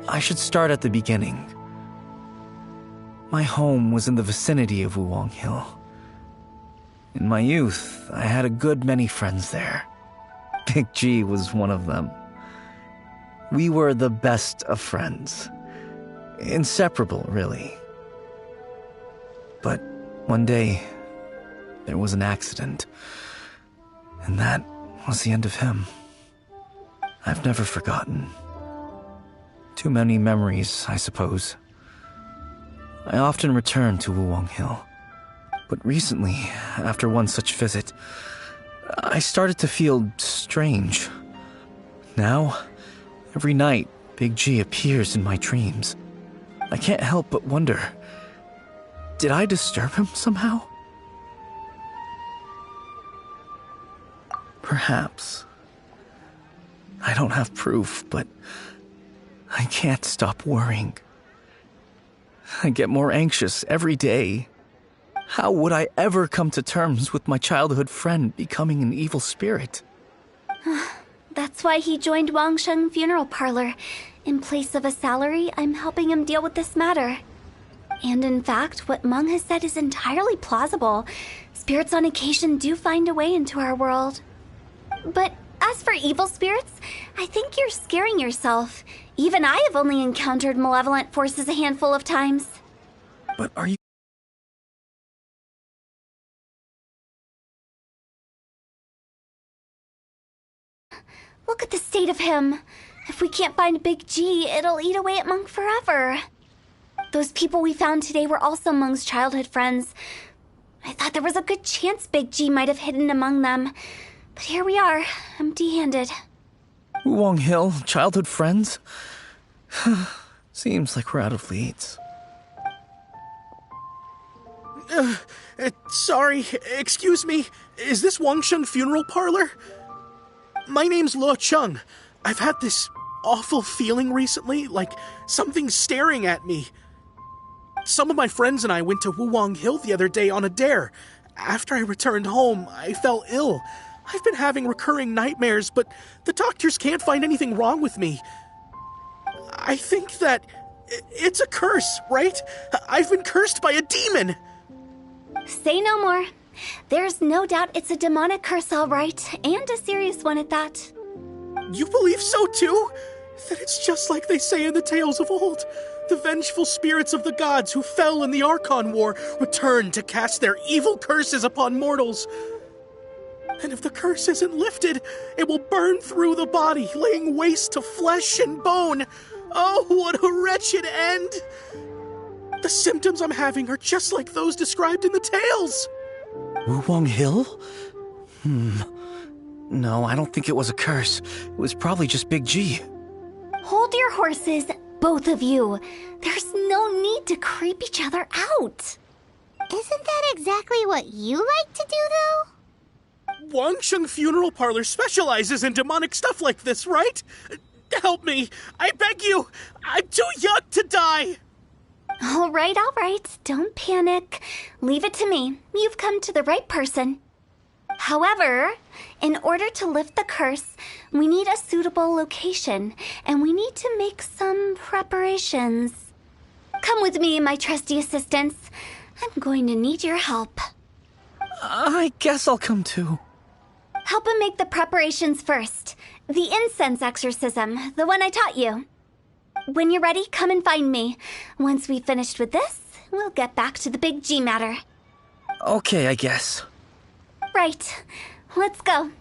I should start at the beginning. My home was in the vicinity of Wuwang Hill. In my youth, I had a good many friends there. Big G was one of them. We were the best of friends. Inseparable, really. But one day, there was an accident. And that was the end of him. I've never forgotten. Too many memories, I suppose. I often return to Wuwang Hill. But recently, after one such visit, I started to feel strange. Now, every night, Big G appears in my dreams. I can't help but wonder, did I disturb him somehow? Perhaps. I don't have proof, but I can't stop worrying. I get more anxious every day. How would I ever come to terms with my childhood friend becoming an evil spirit? That's why he joined Wangsheng Funeral Parlor. In place of a salary, I'm helping him deal with this matter. And in fact, what Meng has said is entirely plausible. Spirits on occasion do find a way into our world. But as for evil spirits, I think you're scaring yourself. Even I have only encountered malevolent forces a handful of times. But are you... Look at the state of him. If we can't find Big G, it'll eat away at Meng forever. Those people we found today were also Meng's childhood friends. I thought there was a good chance Big G might have hidden among them. But here we are, empty-handed. Wuwang Hill, childhood friends? Seems like we're out of leads. Sorry, excuse me. Is this Wangsheng Funeral Parlor? My name's Luo Chung. I've had this awful feeling recently, like something's staring at me. Some of my friends and I went to Wuwang Hill the other day on a dare. After I returned home, I fell ill. I've been having recurring nightmares, but the doctors can't find anything wrong with me. I think that it's a curse, right? I've been cursed by a demon. Say no more. There's no doubt it's a demonic curse, all right, and a serious one at that. You believe so too? That it's just like they say in the tales of old. The vengeful spirits of the gods who fell in the Archon War return to cast their evil curses upon mortals. And if the curse isn't lifted, it will burn through the body, laying waste to flesh and bone. Oh, what a wretched end! The symptoms I'm having are just like those described in the tales. Wuwang Hill? No, I don't think it was a curse. It was probably just Big G. Hold your horses, both of you. There's no need to creep each other out. Isn't that exactly what you like to do, though? Wangsheng Funeral Parlor specializes in demonic stuff like this, right? Help me. I beg you. I'm too young to die. All right. Don't panic. Leave it to me. You've come to the right person. However, in order to lift the curse, we need a suitable location, and we need to make some preparations. Come with me, my trusty assistants. I'm going to need your help. I guess I'll come too. Help him make the preparations first. The incense exorcism, the one I taught you. When you're ready, come and find me. Once we've finished with this, we'll get back to the Big G matter. Okay, I guess. Right. Let's go.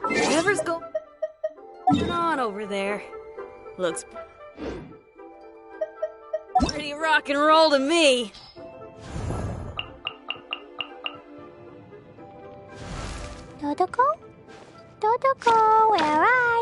Whatever's going on over there looks pretty rock and roll to me. Dodoko? Dodoko, where are